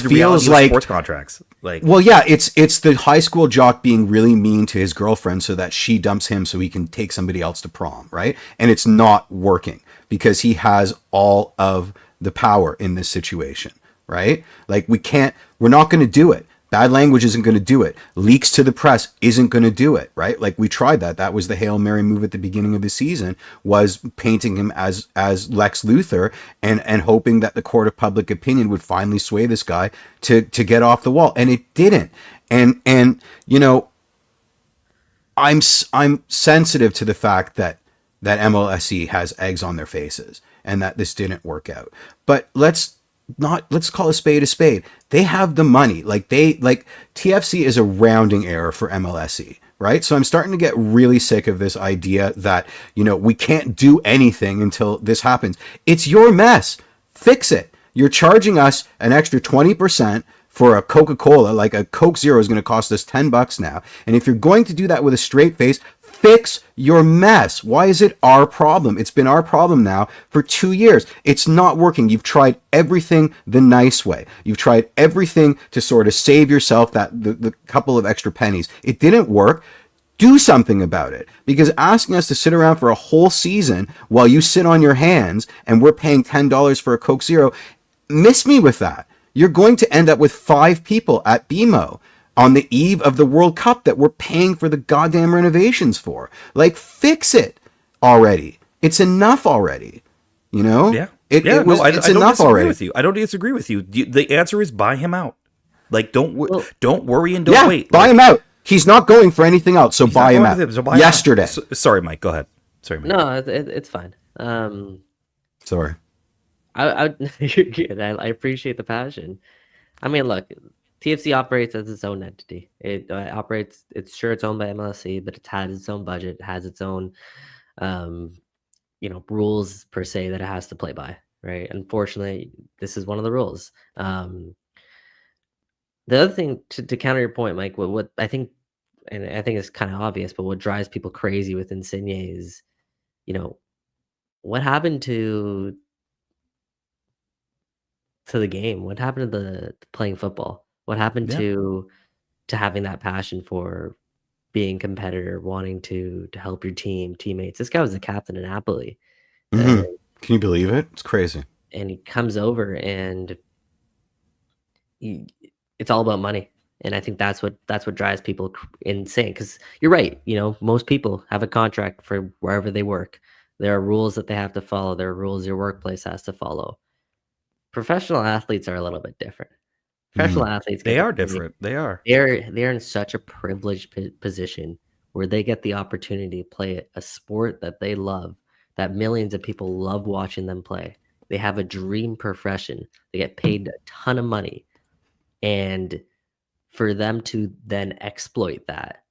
reality of sports contracts. It's the high school jock being really mean to his girlfriend so that she dumps him so he can take somebody else to prom, right? And it's not working because he has all of the power in this situation, right? Like we're not going to do it. Bad language isn't going to do it. Leaks to the press isn't going to do it, right? Like we tried that. That was the Hail Mary move at the beginning of the season, was painting him as Lex Luthor and hoping that the court of public opinion would finally sway this guy to get off the wall. And it didn't. And I'm sensitive to the fact that MLSE has eggs on their faces and that this didn't work out. But let's call a spade. They have the money. TFC is a rounding error for MLSE, right? So I'm starting to get really sick of this idea that, we can't do anything until this happens. It's your mess. Fix it. You're charging us an extra 20% for a Coca-Cola. Like a Coke Zero is going to cost us $10 now. And if you're going to do that with a straight face, fix your mess. Why is it our problem? It's been our problem now for 2 years. It's not working. You've tried everything the nice way. You've tried everything to sort of save yourself the couple of extra pennies. It didn't work. Do something about it. Because asking us to sit around for a whole season while you sit on your hands and we're paying $10 for a Coke Zero, miss me with that. You're going to end up with 5 people at BMO on the eve of the World Cup that we're paying for the goddamn renovations for. Fix it already. It's enough already. Yeah. It's enough already. With you. I don't disagree with you. The answer is buy him out. Don't worry and don't wait. Buy him out. He's not going for anything else, so buy him out. Yesterday. Sorry, Mike. Go ahead. Sorry, Mike. No, it's fine. Sorry. You're good. I appreciate the passion. I mean, look, TFC operates as its own entity. It operates. It's sure it's owned by MLSE, but it has its own budget, has its own, rules per se that it has to play by. Right. Unfortunately, this is one of the rules. The other thing to counter your point, Mike, what I think, and I think it's kind of obvious, but what drives people crazy with Insigne is, what happened to the game? What happened to the playing football? What happened to having that passion for being a competitor, wanting to help your teammates? This guy was the captain in Napoli. Mm-hmm. Can you believe it? It's crazy. And he comes over and it's all about money. And I think that's what drives people insane. Because you're right. Most people have a contract for wherever they work. There are rules that they have to follow. There are rules your workplace has to follow. Professional athletes are a little bit different. Professional athletes, they are different. They're in such a privileged position where they get the opportunity to play a sport that they love, that millions of people love watching them play. They have a dream profession. They get paid a ton of money. And for them to then exploit that,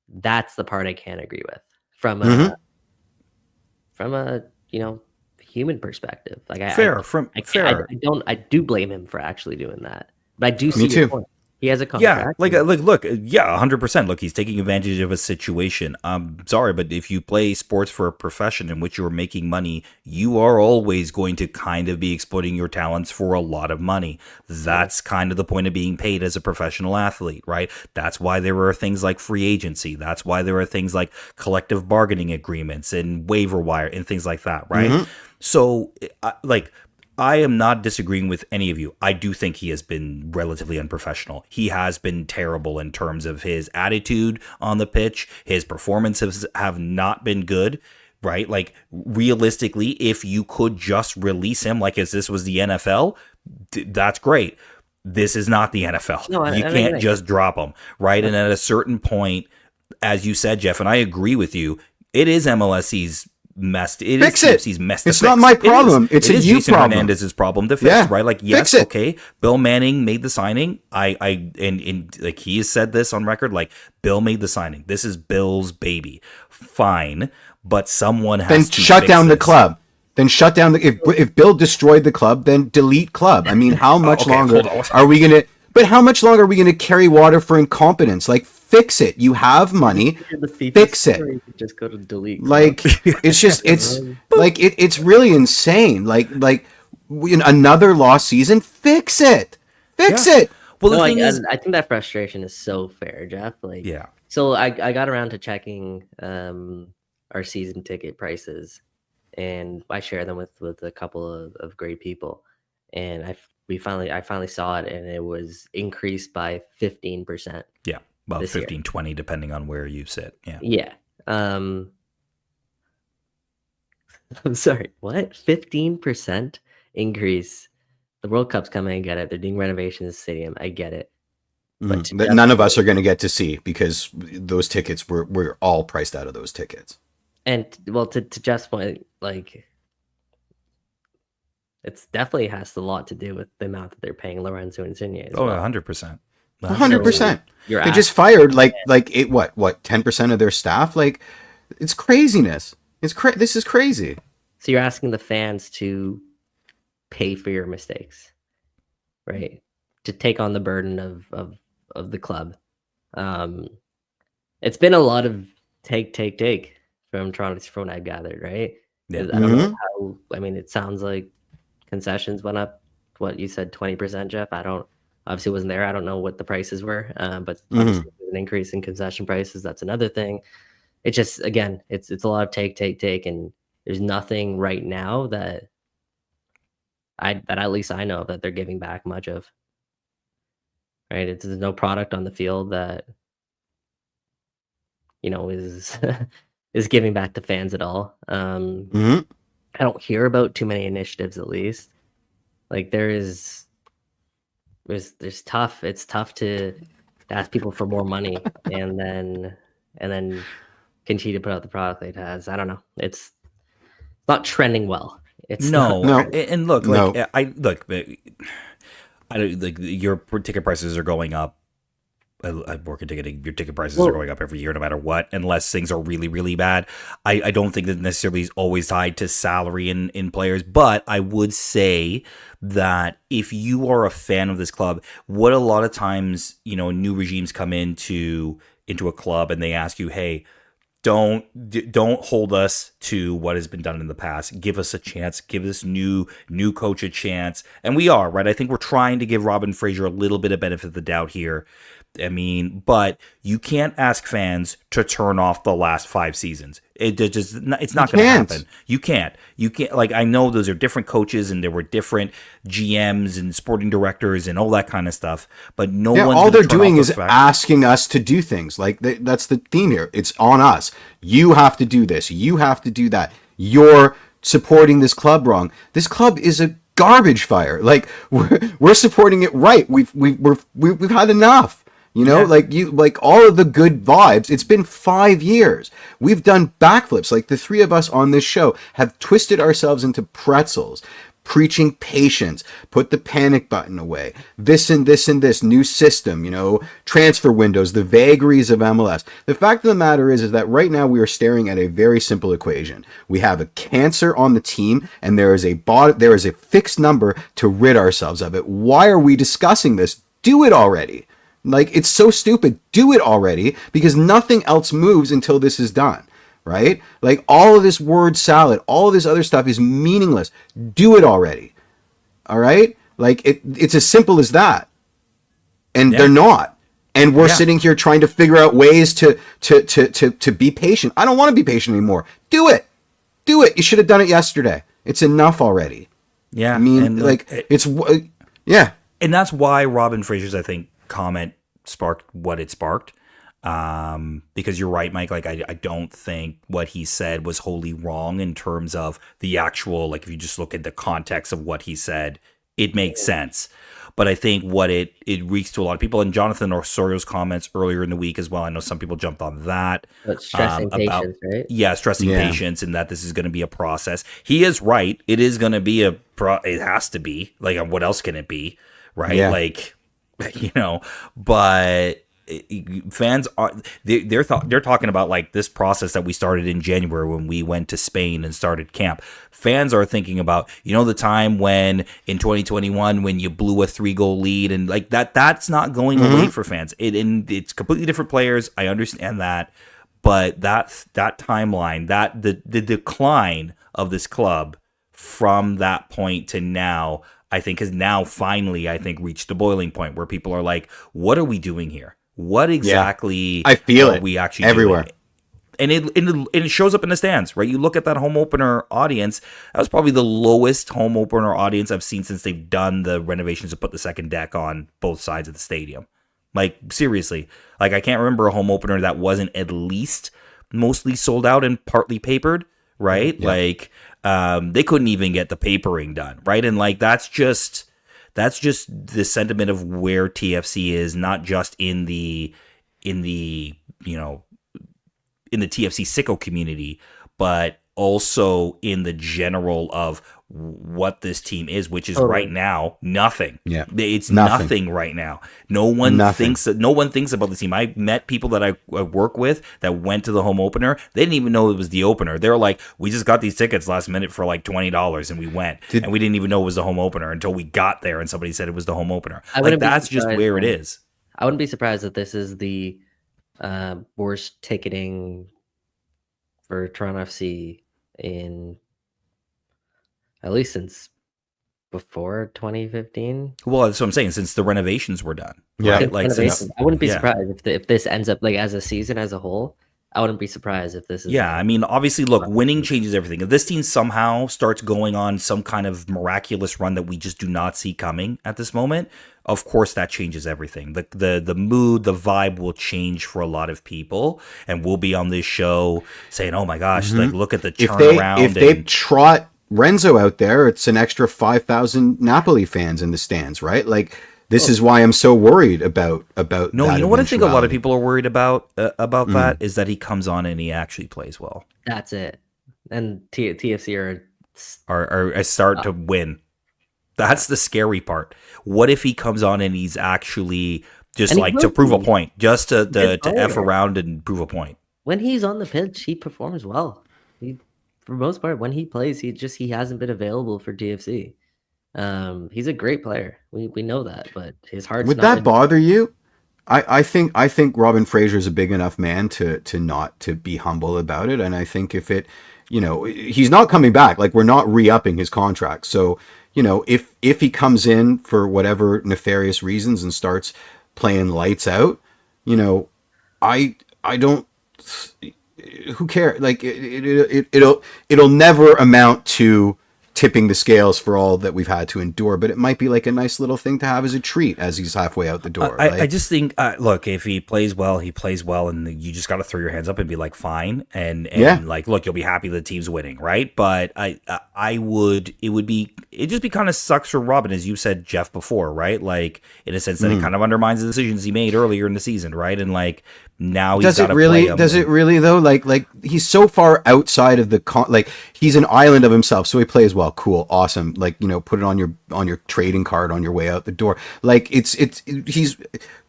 that's the part I can't agree with. From a human perspective. Like I do blame him for actually doing that. But I do see your point. He has a contract. Yeah, look, 100%. Look, he's taking advantage of a situation. I'm sorry, but if you play sports for a profession in which you are making money, you are always going to kind of be exploiting your talents for a lot of money. That's kind of the point of being paid as a professional athlete, right? That's why there are things like free agency. That's why there are things like collective bargaining agreements and waiver wire and things like that, right? So, I am not disagreeing with any of you. I do think he has been relatively unprofessional. He has been terrible in terms of his attitude on the pitch. His performances have not been good, right? Like, realistically, if you could just release him like as this was the NFL, that's great. This is not the NFL. No, you can't just drop him, right? And at a certain point, as you said, Jeff, and I agree with you, it is MLSE's messed. He's messed. It's not my problem. It's a you Jason problem. Hernandez's problem to fix, right? Like, yes, fix it. Okay. Bill Manning made the signing. And like he has said this on record. Like, Bill made the signing. This is Bill's baby. Fine, but someone has to shut down this. the club. Then shut down the. If Bill destroyed the club, then delete club. I mean, how much longer are we gonna? But how much longer are we gonna carry water for incompetence? Like, fix it. You have money. Fix it. Just go to delete. Like, it's really insane. Like in another lost season. Fix it. Fix it. Well, the thing is, I think that frustration is so fair, Jeff. Like, yeah. So I got around to checking our season ticket prices, and I share them with a couple of great people, and I finally saw it, and it was increased by 15%. Yeah. About 15, 20, depending on where you sit. Yeah. Yeah. I'm sorry. What? 15% increase. The World Cup's coming. I get it. They're doing renovations in the stadium. I get it. But that none of us are going to get to see because those tickets we're all priced out of those tickets. And well, to Jeff's point, like, it's definitely has a lot to do with the amount that they're paying Lorenzo Insigne. 100%. 100%. They just fired like 10% of their staff. Like, it's craziness. This is crazy. So you're asking the fans to pay for your mistakes, right? To take on the burden of the club. It's been a lot of take from Toronto, from what I've gathered, right? Yeah. I don't know how. I mean, it sounds like concessions went up. What you said, 20%, Jeff? Obviously wasn't there. I don't know what the prices were, but obviously an increase in concession prices. That's another thing. It just, again, it's a lot of take, and there's nothing right now that at least I know that they're giving back much of. Right? There's no product on the field that is is giving back to fans at all. I don't hear about too many initiatives, at least. Like, there's tough. It's tough to ask people for more money and then continue to put out the product that it has. I don't know. It's not trending well. It's no. And look, your ticket prices are going up. I work in ticketing. Your ticket prices are going up every year, no matter what, unless things are really, really bad. I don't think that necessarily is always tied to salary in players, but I would say that if you are a fan of this club, what a lot of times, new regimes come into a club and they ask you, hey, don't hold us to what has been done in the past. Give us a chance. Give this new coach a chance. And we are, right? I think we're trying to give Robin Fraser a little bit of benefit of the doubt here. I mean, but you can't ask fans to turn off the last 5 seasons. It's not going to happen. You can't. Like, I know those are different coaches and there were different GMs and sporting directors and all that kind of stuff, but all they're doing is asking us to do things. Like, that's the theme here. It's on us. You have to do this. You have to do that. You're supporting this club wrong. This club is a garbage fire. Like, we're supporting it right. We've had enough. You know, like all of the good vibes. It's been 5 years. We've done backflips. Like the three of us on this show have twisted ourselves into pretzels, preaching patience, put the panic button away, this and this and this, new system, you know, transfer windows, the vagaries of MLS. The fact of the matter is that right now we are staring at a very simple equation. We have a cancer on the team, and there is a fixed number to rid ourselves of it. Why are we discussing this? Do it already. Like, it's so stupid. Do it already, because nothing else moves until this is done, right? Like, all of this word salad, all of this other stuff is meaningless. Do it already, all right? Like, it's as simple as that. And they're not. And we're sitting here trying to figure out ways to be patient. I don't want to be patient anymore. Do it. Do it. You should have done it yesterday. It's enough already. Yeah. I mean, yeah. And that's why Robin Fraser's, I think, comment sparked what it sparked, because you're right, Mike. Like, I don't think what he said was wholly wrong in terms of the actual, like, if you just look at the context of what he said, it makes sense. But I think what it reeks to a lot of people, and Jonathan Osorio's comments earlier in the week as well, I know some people jumped on that. But stressing patience, right? Yeah, stressing patience, and that this is going to be a process. He is right. It is going to be it has to be. Like, what else can it be, right? Yeah. Like, you know, but fans are they're talking about, like, this process that we started in January when we went to Spain and started camp. Fans are thinking about, you know, the time when in 2021 when you blew a 3-goal lead, and like that's not going away for fans. It's completely different players. I understand that, but that timeline, that the decline of this club from that point to now, I think has now finally, I think, reached the boiling point where people are like, what are we doing here? What exactly I feel are it we actually everywhere? Doing? And it shows up in the stands, right? You look at that home opener audience, that was probably the lowest home opener audience I've seen since they've done the renovations to put the second deck on both sides of the stadium. Like, seriously. Like, I can't remember a home opener that wasn't at least mostly sold out and partly papered, right? Yeah. Like, they couldn't even get the papering done, right? And like, that's just the sentiment of where TFC is, not just in the you know, in the TFC sicko community, but also in the general of what this team is, which is right now nothing. Yeah, it's nothing right now. No one thinks about the team. I met people that I work with that went to the home opener. They didn't even know it was the opener. They were like, "We just got these tickets last minute for like $20, and we went, and we didn't even know it was the home opener until we got there, and somebody said it was the home opener." Like, that's just where it is. I wouldn't be surprised if this is the worst ticketing for Toronto FC in at least since before 2015. Well, that's what I'm saying. Since the renovations were done, yeah. Right? Like, I wouldn't be surprised if this ends up, like, as a season as a whole. I wouldn't be surprised if this is. Yeah, I mean, obviously, look, winning changes everything. If this team somehow starts going on some kind of miraculous run that we just do not see coming at this moment, of course that changes everything. The mood, the vibe will change for a lot of people, and we'll be on this show saying, "Oh my gosh, like, look at the turnaround." If they trot Renzo out there, it's an extra 5,000 Napoli fans in the stands, right? Like, this is why I'm so worried about. No, you know what I think a lot of people are worried about that is that he comes on and he actually plays well. That's it. And TFC are start to win. That's the scary part. What if he comes on and he's actually just like to prove a point, just to F around and prove a point? When he's on the pitch, he performs well. For the most part, when he plays, he hasn't been available for TFC. He's a great player. We know that, but his heart's would that bother you? I think Robin Fraser is a big enough man to not to be humble about it, and I think if it, you know, he's not coming back. Like, we're not re-upping his contract, so, you know, if he comes in for whatever nefarious reasons and starts playing lights out, you know, I don't. Who cares? Like, it'll never amount to tipping the scales for all that we've had to endure, but it might be like a nice little thing to have as a treat as he's halfway out the door. I just think, look, if he plays well, he plays well, and you just got to throw your hands up and be like, fine, and like, look, you'll be happy the team's winning, right? But it just be kind of sucks for Robin, as you said, Jeff, before, right? Like, in a sense that it kind of undermines the decisions he made earlier in the season, right? And like, now he's got to play him. Does it really though? Like he's so far outside of the like he's an island of himself, so he plays well. Cool, awesome. Like, you know, put it on your trading card on your way out the door. Like he's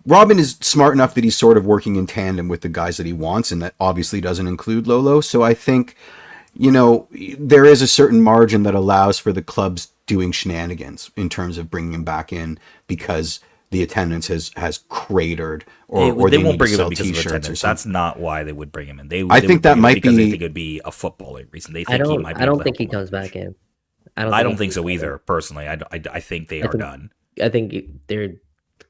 Robin is smart enough that he's sort of working in tandem with the guys that he wants, and that obviously doesn't include Lolo. So I think, you know, there is a certain margin that allows for the clubs doing shenanigans in terms of bringing him back in because the attendance has cratered, or they need won't bring to him sell in because of attendance. That's not why they would bring him in. I think that might because be they think it would be a footballing reason. They think he might be. I don't think he comes back in. I don't think so either. Personally, I think they are done. I think their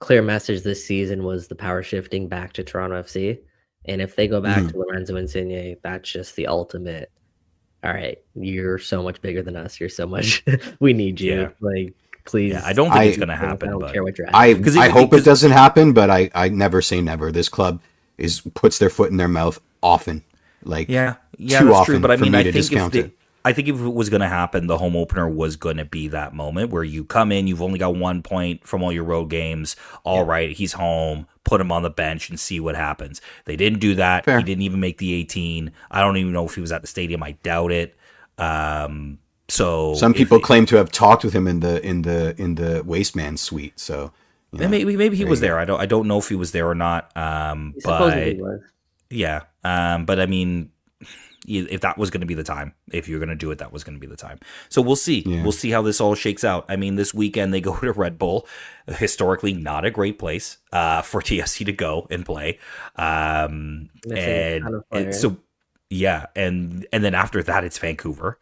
clear message this season was the power shifting back to Toronto FC, and if they go back to Lorenzo Insigne, that's just the ultimate. All right, you're so much bigger than us. You're so much. We need you. Yeah. Like, please. Yeah, I don't think it's going to happen. I don't care what you're at. I hope it doesn't happen, but I never say never. This club puts their foot in their mouth often. Like, too that's often true. But I mean, I think if it was going to happen, the home opener was going to be that moment where you come in, you've only got 1 point from all your road games. All right, he's home. Put him on the bench and see what happens. They didn't do that. Fair. He didn't even make the 18. I don't even know if he was at the stadium. I doubt it. So some people claim to have talked with him in the Wasteman suite. So maybe he was there. I don't know if he was there or not. But he was. Yeah. But I mean, if that was going to be the time, if you're going to do it, that was going to be the time. So we'll see. Yeah. We'll see how this all shakes out. I mean, this weekend they go to Red Bull, historically not a great place for TFC to go and play. And so, yeah. And then after that, it's Vancouver,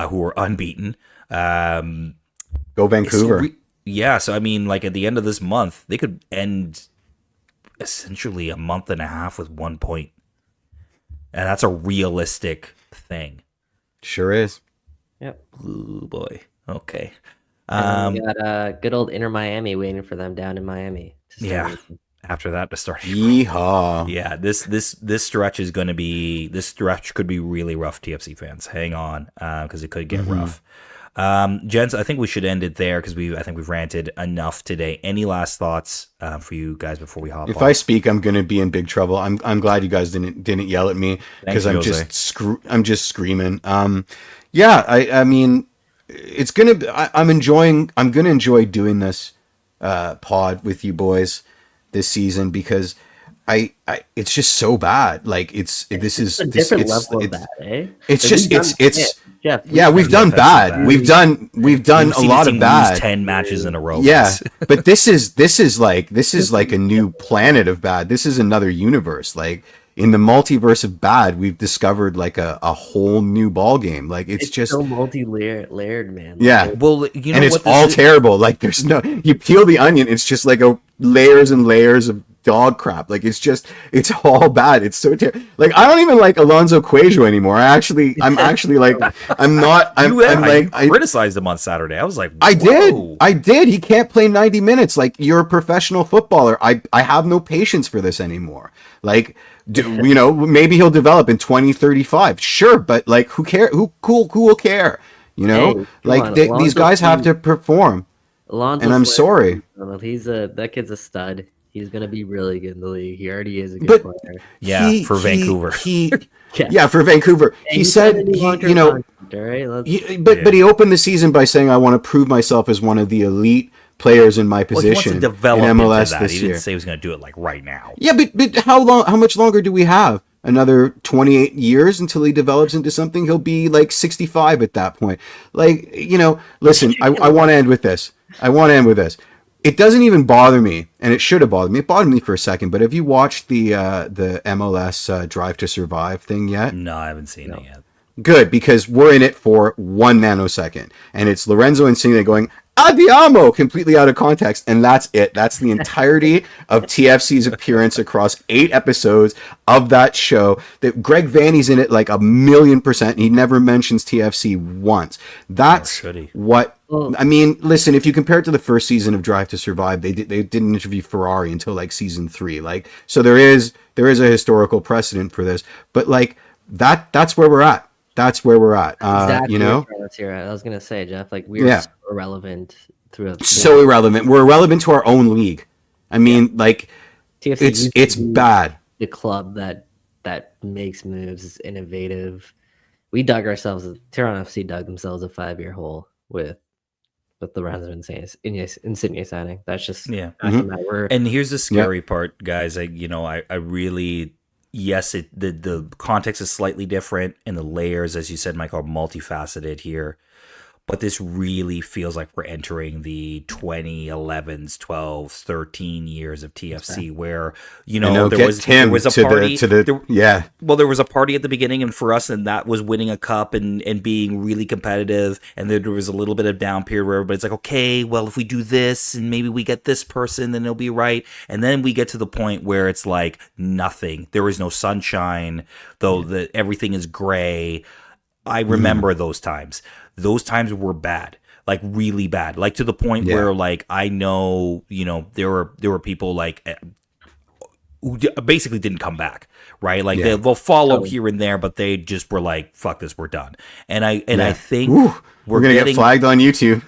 who are unbeaten. Go Vancouver. So I mean, like at the end of this month, they could end essentially a month and a half with 1 point. And that's a realistic thing. Sure is. Yep. Ooh, boy. Okay. We got good old Inter Miami waiting for them down in Miami. After that to start. Yeehaw. Yeah. This stretch is going to be. This stretch could be really rough. TFC fans, hang on, because it could get rough. Gents, I think we should end it there because I think we've ranted enough today. Any last thoughts for you guys before we hop off? If I speak, I'm going to be in big trouble. I'm glad you guys didn't yell at me because I'm just screaming. I mean, it's going to. I'm going to enjoy doing this pod with you boys this season because it's just so bad. Like it's a different level of bad, eh? Jeff, we've done bad. We've done a lot of bad. 10 matches in a row. Yeah, but this is like a new planet of bad. This is another universe. Like in the multiverse of bad, we've discovered like a whole new ball game. Like it's just so multi-layered, man. Yeah, well, you know, and it's all terrible. Like there's no, you peel the onion, it's just like layers and layers of dog crap. Like it's all bad. It's so terrible. Like I don't even like Alonso Cuejo anymore. I'm actually like I criticized him on Saturday. I was like, whoa. I did. He can't play 90 minutes. Like you're a professional footballer. I have no patience for this anymore. Like you know, maybe he'll develop in 2035. Sure, but like who care? Who will care? You know, these guys have to perform. Alonso, and I'm sorry. That kid's a stud. He's gonna be really good in the league. He already is a good player. Yeah, for Vancouver. For Vancouver. He said, you know, but he opened the season by saying, "I want to prove myself as one of the elite players in my position in MLS into that. He didn't say he was going to do it like right now. Yeah, but how much longer do we have? Another 28 years until he develops into something. He'll be like 65 at that point. Like, you know, listen, I want to end with this. It doesn't even bother me, and it should have bothered me. It bothered me for a second, but have you watched the MLS Drive to Survive thing yet? No, I haven't seen it yet. Good, because we're in it for 1 nanosecond, and it's Lorenzo Insigne going, Abbiamo, completely out of context, and that's it. That's the entirety of TFC's appearance across 8 episodes of that show. That Greg Vanny's in it like 1,000,000%. He never mentions TFC once. That's what. I mean, listen, if you compare it to the first season of Drive to Survive, they didn't interview Ferrari until like season 3. Like, so there is a historical precedent for this, but like that's where we're at. That's where we're at. Exactly. You know, I was gonna say, Jeff, like we're so irrelevant throughout. So irrelevant. We're irrelevant to our own league. I mean, like TFC it's bad. The club that makes moves is innovative. We dug ourselves. Toronto FC dug themselves a 5-year hole with the rounds of Insigne signing. That's just And here's the scary part, guys. I really, yes, the context is slightly different, and the layers, as you said, Mike, are multifaceted here. But this really feels like we're entering the 2011s, 12s, 13 years of TFC, where there was a party. Well, there was a party at the beginning, and for us, and that was winning a cup and being really competitive. And then there was a little bit of down period where everybody's like, okay, well, if we do this and maybe we get this person, then it'll be right. And then we get to the point where it's like nothing. There is no sunshine, though. Everything is gray. I remember those times. Those times were bad, like really bad, like to the point where, like, I know, there were people like who basically didn't come back, right? Like they'll follow here and there, but they just were like, "Fuck this, we're done." And I think we're gonna get flagged on YouTube.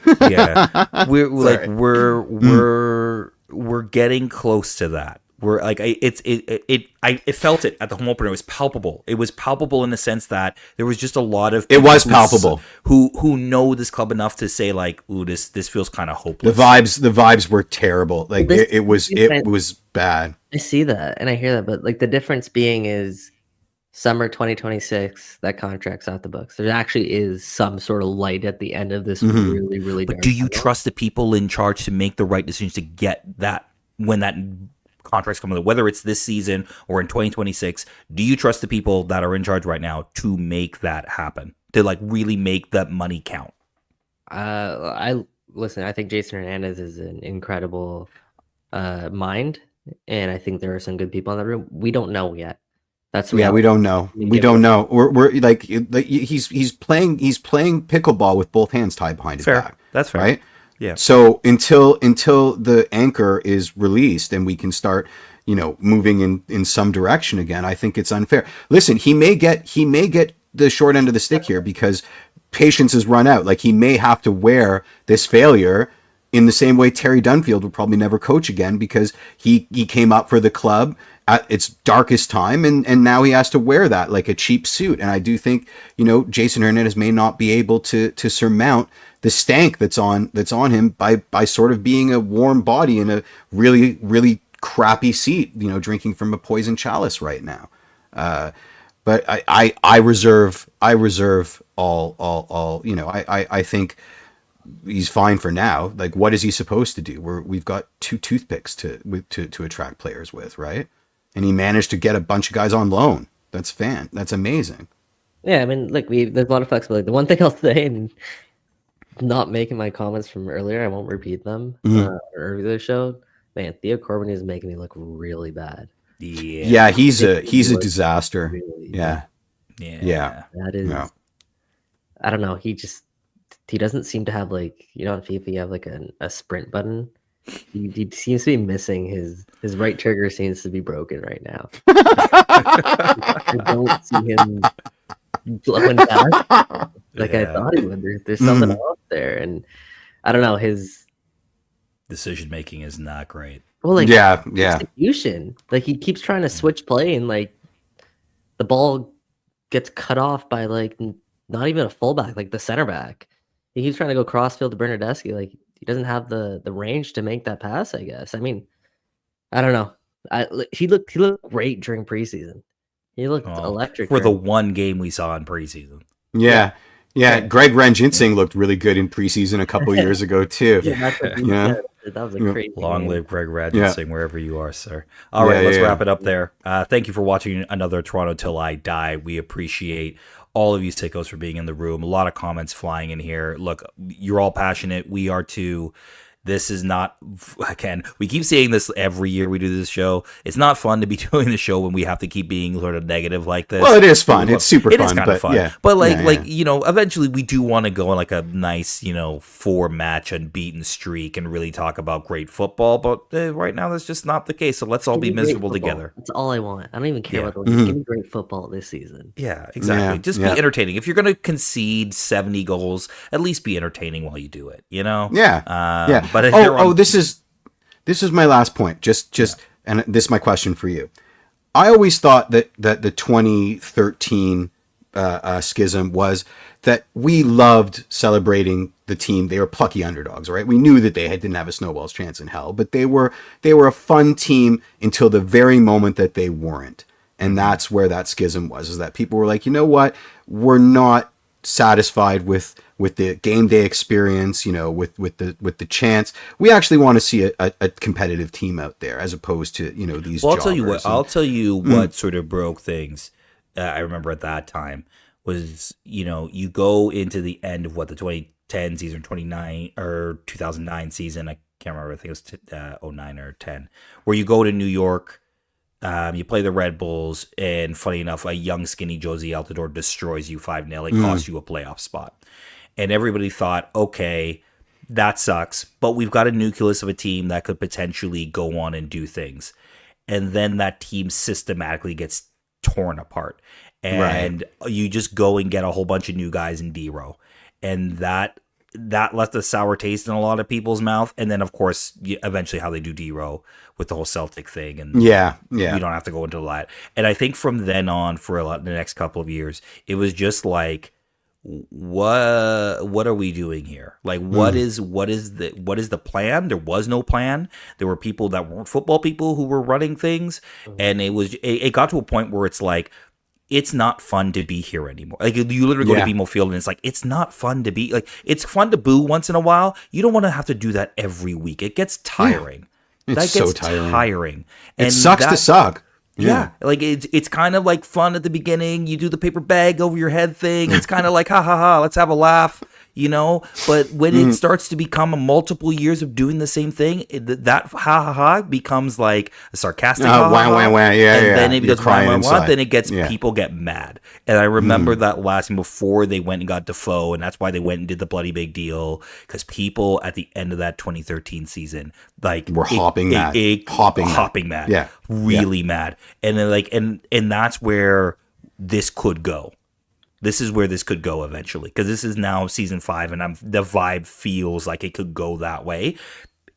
we're getting close to that. We're like, I felt it at the home opener. It was palpable. It was palpable in the sense that there was just a lot of people who know this club enough to say like, ooh, this feels kind of hopeless. The vibes were terrible. Like it was bad. I see that and I hear that, but like the difference being is summer 2026, that contract's out the books. There actually is some sort of light at the end of this really, really dark. But do you trust the people in charge to make the right decisions to get that when that contracts come in, whether it's this season or in 2026? Do you trust the people that are in charge right now to make that happen, to like really make that money count? I think Jason Hernandez is an incredible mind, and I think there are some good people in the room. We don't know yet. We don't know. We don't know. We're like he's playing pickleball with both hands tied behind his back. That's fair. Right. Yeah. So until the anchor is released and we can start, moving in some direction again, I think it's unfair. Listen, he may get the short end of the stick here because patience has run out. Like he may have to wear this failure in the same way Terry Dunfield will probably never coach again because he came up for the club at its darkest time and now he has to wear that like a cheap suit. And I do think, Jason Hernandez may not be able to surmount the stank that's on him by sort of being a warm body in a really, really crappy seat, drinking from a poison chalice right now. But I reserve all, I think he's fine for now. Like, what is he supposed to do? We've got 2 toothpicks to attract players with, right? And he managed to get a bunch of guys on loan. That's amazing. Yeah, I mean, look, there's a lot of flexibility. The one thing I'll say, and not making my comments from earlier, I won't repeat them earlier the show. Man, Theo Corbin is making me look really bad. Yeah, he's a disaster. Really yeah. That is. No. I don't know. He doesn't seem to have like on FIFA you have like a sprint button. He seems to be missing his right trigger seems to be broken right now. I don't see him blowing back like I thought he would. There's something off there, and I don't know, his decision making is not great. Well, like execution, like he keeps trying to switch play, and like the ball gets cut off by like not even a fullback, like the center back. He keeps trying to go crossfield to Bernardeschi, like he doesn't have the range to make that pass. I guess. I mean, I don't know. He looked great during preseason. He looked electric for the one game we saw in preseason. Yeah. Greg Ranjinsing looked really good in preseason a couple years ago too. That was a crazy. Long live Greg Ranjinsing wherever you are, sir. All right, let's wrap it up there. Thank you for watching another Toronto Till I Die. We appreciate all of you sickos for being in the room. A lot of comments flying in here. Look, you're all passionate. We are too. This is not, again, we keep saying this every year we do this show. It's not fun to be doing the show when we have to keep being sort of negative like this. Well, it is fun. It's super fun. It is kind of fun. Yeah. But Yeah. you know, eventually we do want to go on like a nice, you know, 4-match unbeaten streak and really talk about great football. But right now that's just not the case. So let's all be miserable together. That's all I want. I don't even care Yeah. about the league. Give me great football this season. Yeah, exactly. Yeah, Just yeah. be entertaining. If you're going to concede 70 goals, at least be entertaining while you do it, you know? Yeah. Yeah. But if you're on- This is my last point. And this is my question for you. I always thought that the 2013 schism was that we loved celebrating the team. They were plucky underdogs, right? We knew that they didn't have a snowball's chance in hell, but they were a fun team until the very moment that they weren't. And that's where that schism was, is that people were like, you know what? We're not satisfied with the game day experience, you know, with the chance. We actually want to see a competitive team out there as opposed to, you know, these. Well, jobbers. I'll tell you what sort of broke things. I remember at that time was, you know, you go into the end of what the 2010 season, 2009 season. I can't remember. I think it was 09 or 10, where you go to New York. You play the Red Bulls, and funny enough, a young, skinny Josie Altidore destroys you 5-0. It costs you a playoff spot. And everybody thought, okay, that sucks, but we've got a nucleus of a team that could potentially go on and do things. And then that team systematically gets torn apart. And you just go and get a whole bunch of new guys in D-row. And that left a sour taste in a lot of people's mouth. And then, of course, eventually how they do D-row with the whole Celtic thing. And yeah. you don't have to go into that. And I think from then on, for the next couple of years, it was just like, what are we doing here? Like, what is the plan? There was no plan. There were people that weren't football people who were running things. And it got to a point where it's like, it's not fun to be here anymore. Like, you literally go to BMO Field and it's like, it's not fun to be, like, it's fun to boo once in a while. You don't want to have to do that every week. It gets tiring. It's so tiring. And it sucks to suck. Yeah. Like it's kind of like fun at the beginning. You do the paper bag over your head thing. It's kind of like, ha ha ha, let's have a laugh. You know, but when it starts to become multiple years of doing the same thing, that ha ha ha becomes like a sarcastic ha ha ha. And then it becomes wah wah wah. Then it gets people get mad. And I remember that lasting before they went and got Defoe, and that's why they went and did the bloody big deal, because people at the end of that 2013 season were hopping mad, really mad, and then and that's where this could go. This is where this could go eventually, because this is now season 5, and the vibe feels like it could go that way.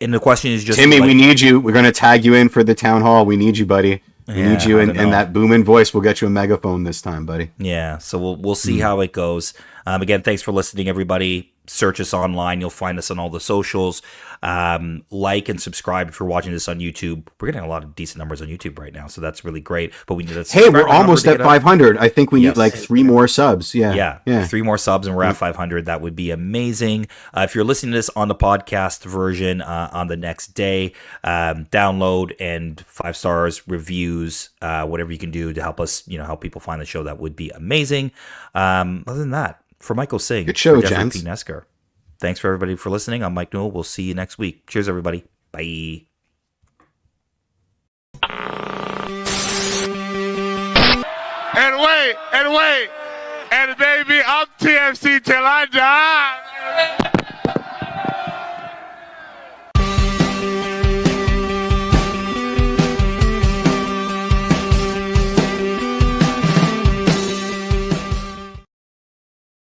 And the question is just, Timmy, we need you. We're going to tag you in for the town hall. We need you, buddy. We need you, and that booming voice will get you a megaphone this time, buddy. Yeah, so we'll see how it goes. Again, thanks for listening, everybody. Search us online. You'll find us on all the socials. Like and subscribe if you're watching this on YouTube. We're getting a lot of decent numbers on YouTube right now, so that's really great. But we need to. Hey, we're almost at 500. I think we need like 3 more subs. Yeah. 3 more subs, and we're at 500. That would be amazing. If you're listening to this on the podcast version on the next day, download and 5 stars, reviews, whatever you can do to help us, help people find the show. That would be amazing. Other than that. For Michael Singh, good show, for Jeffrey gents. P. Nesker. Thanks for everybody for listening. I'm Mike Newell. We'll see you next week. Cheers, everybody. Bye. And wait, and baby, I'm TFC till I die.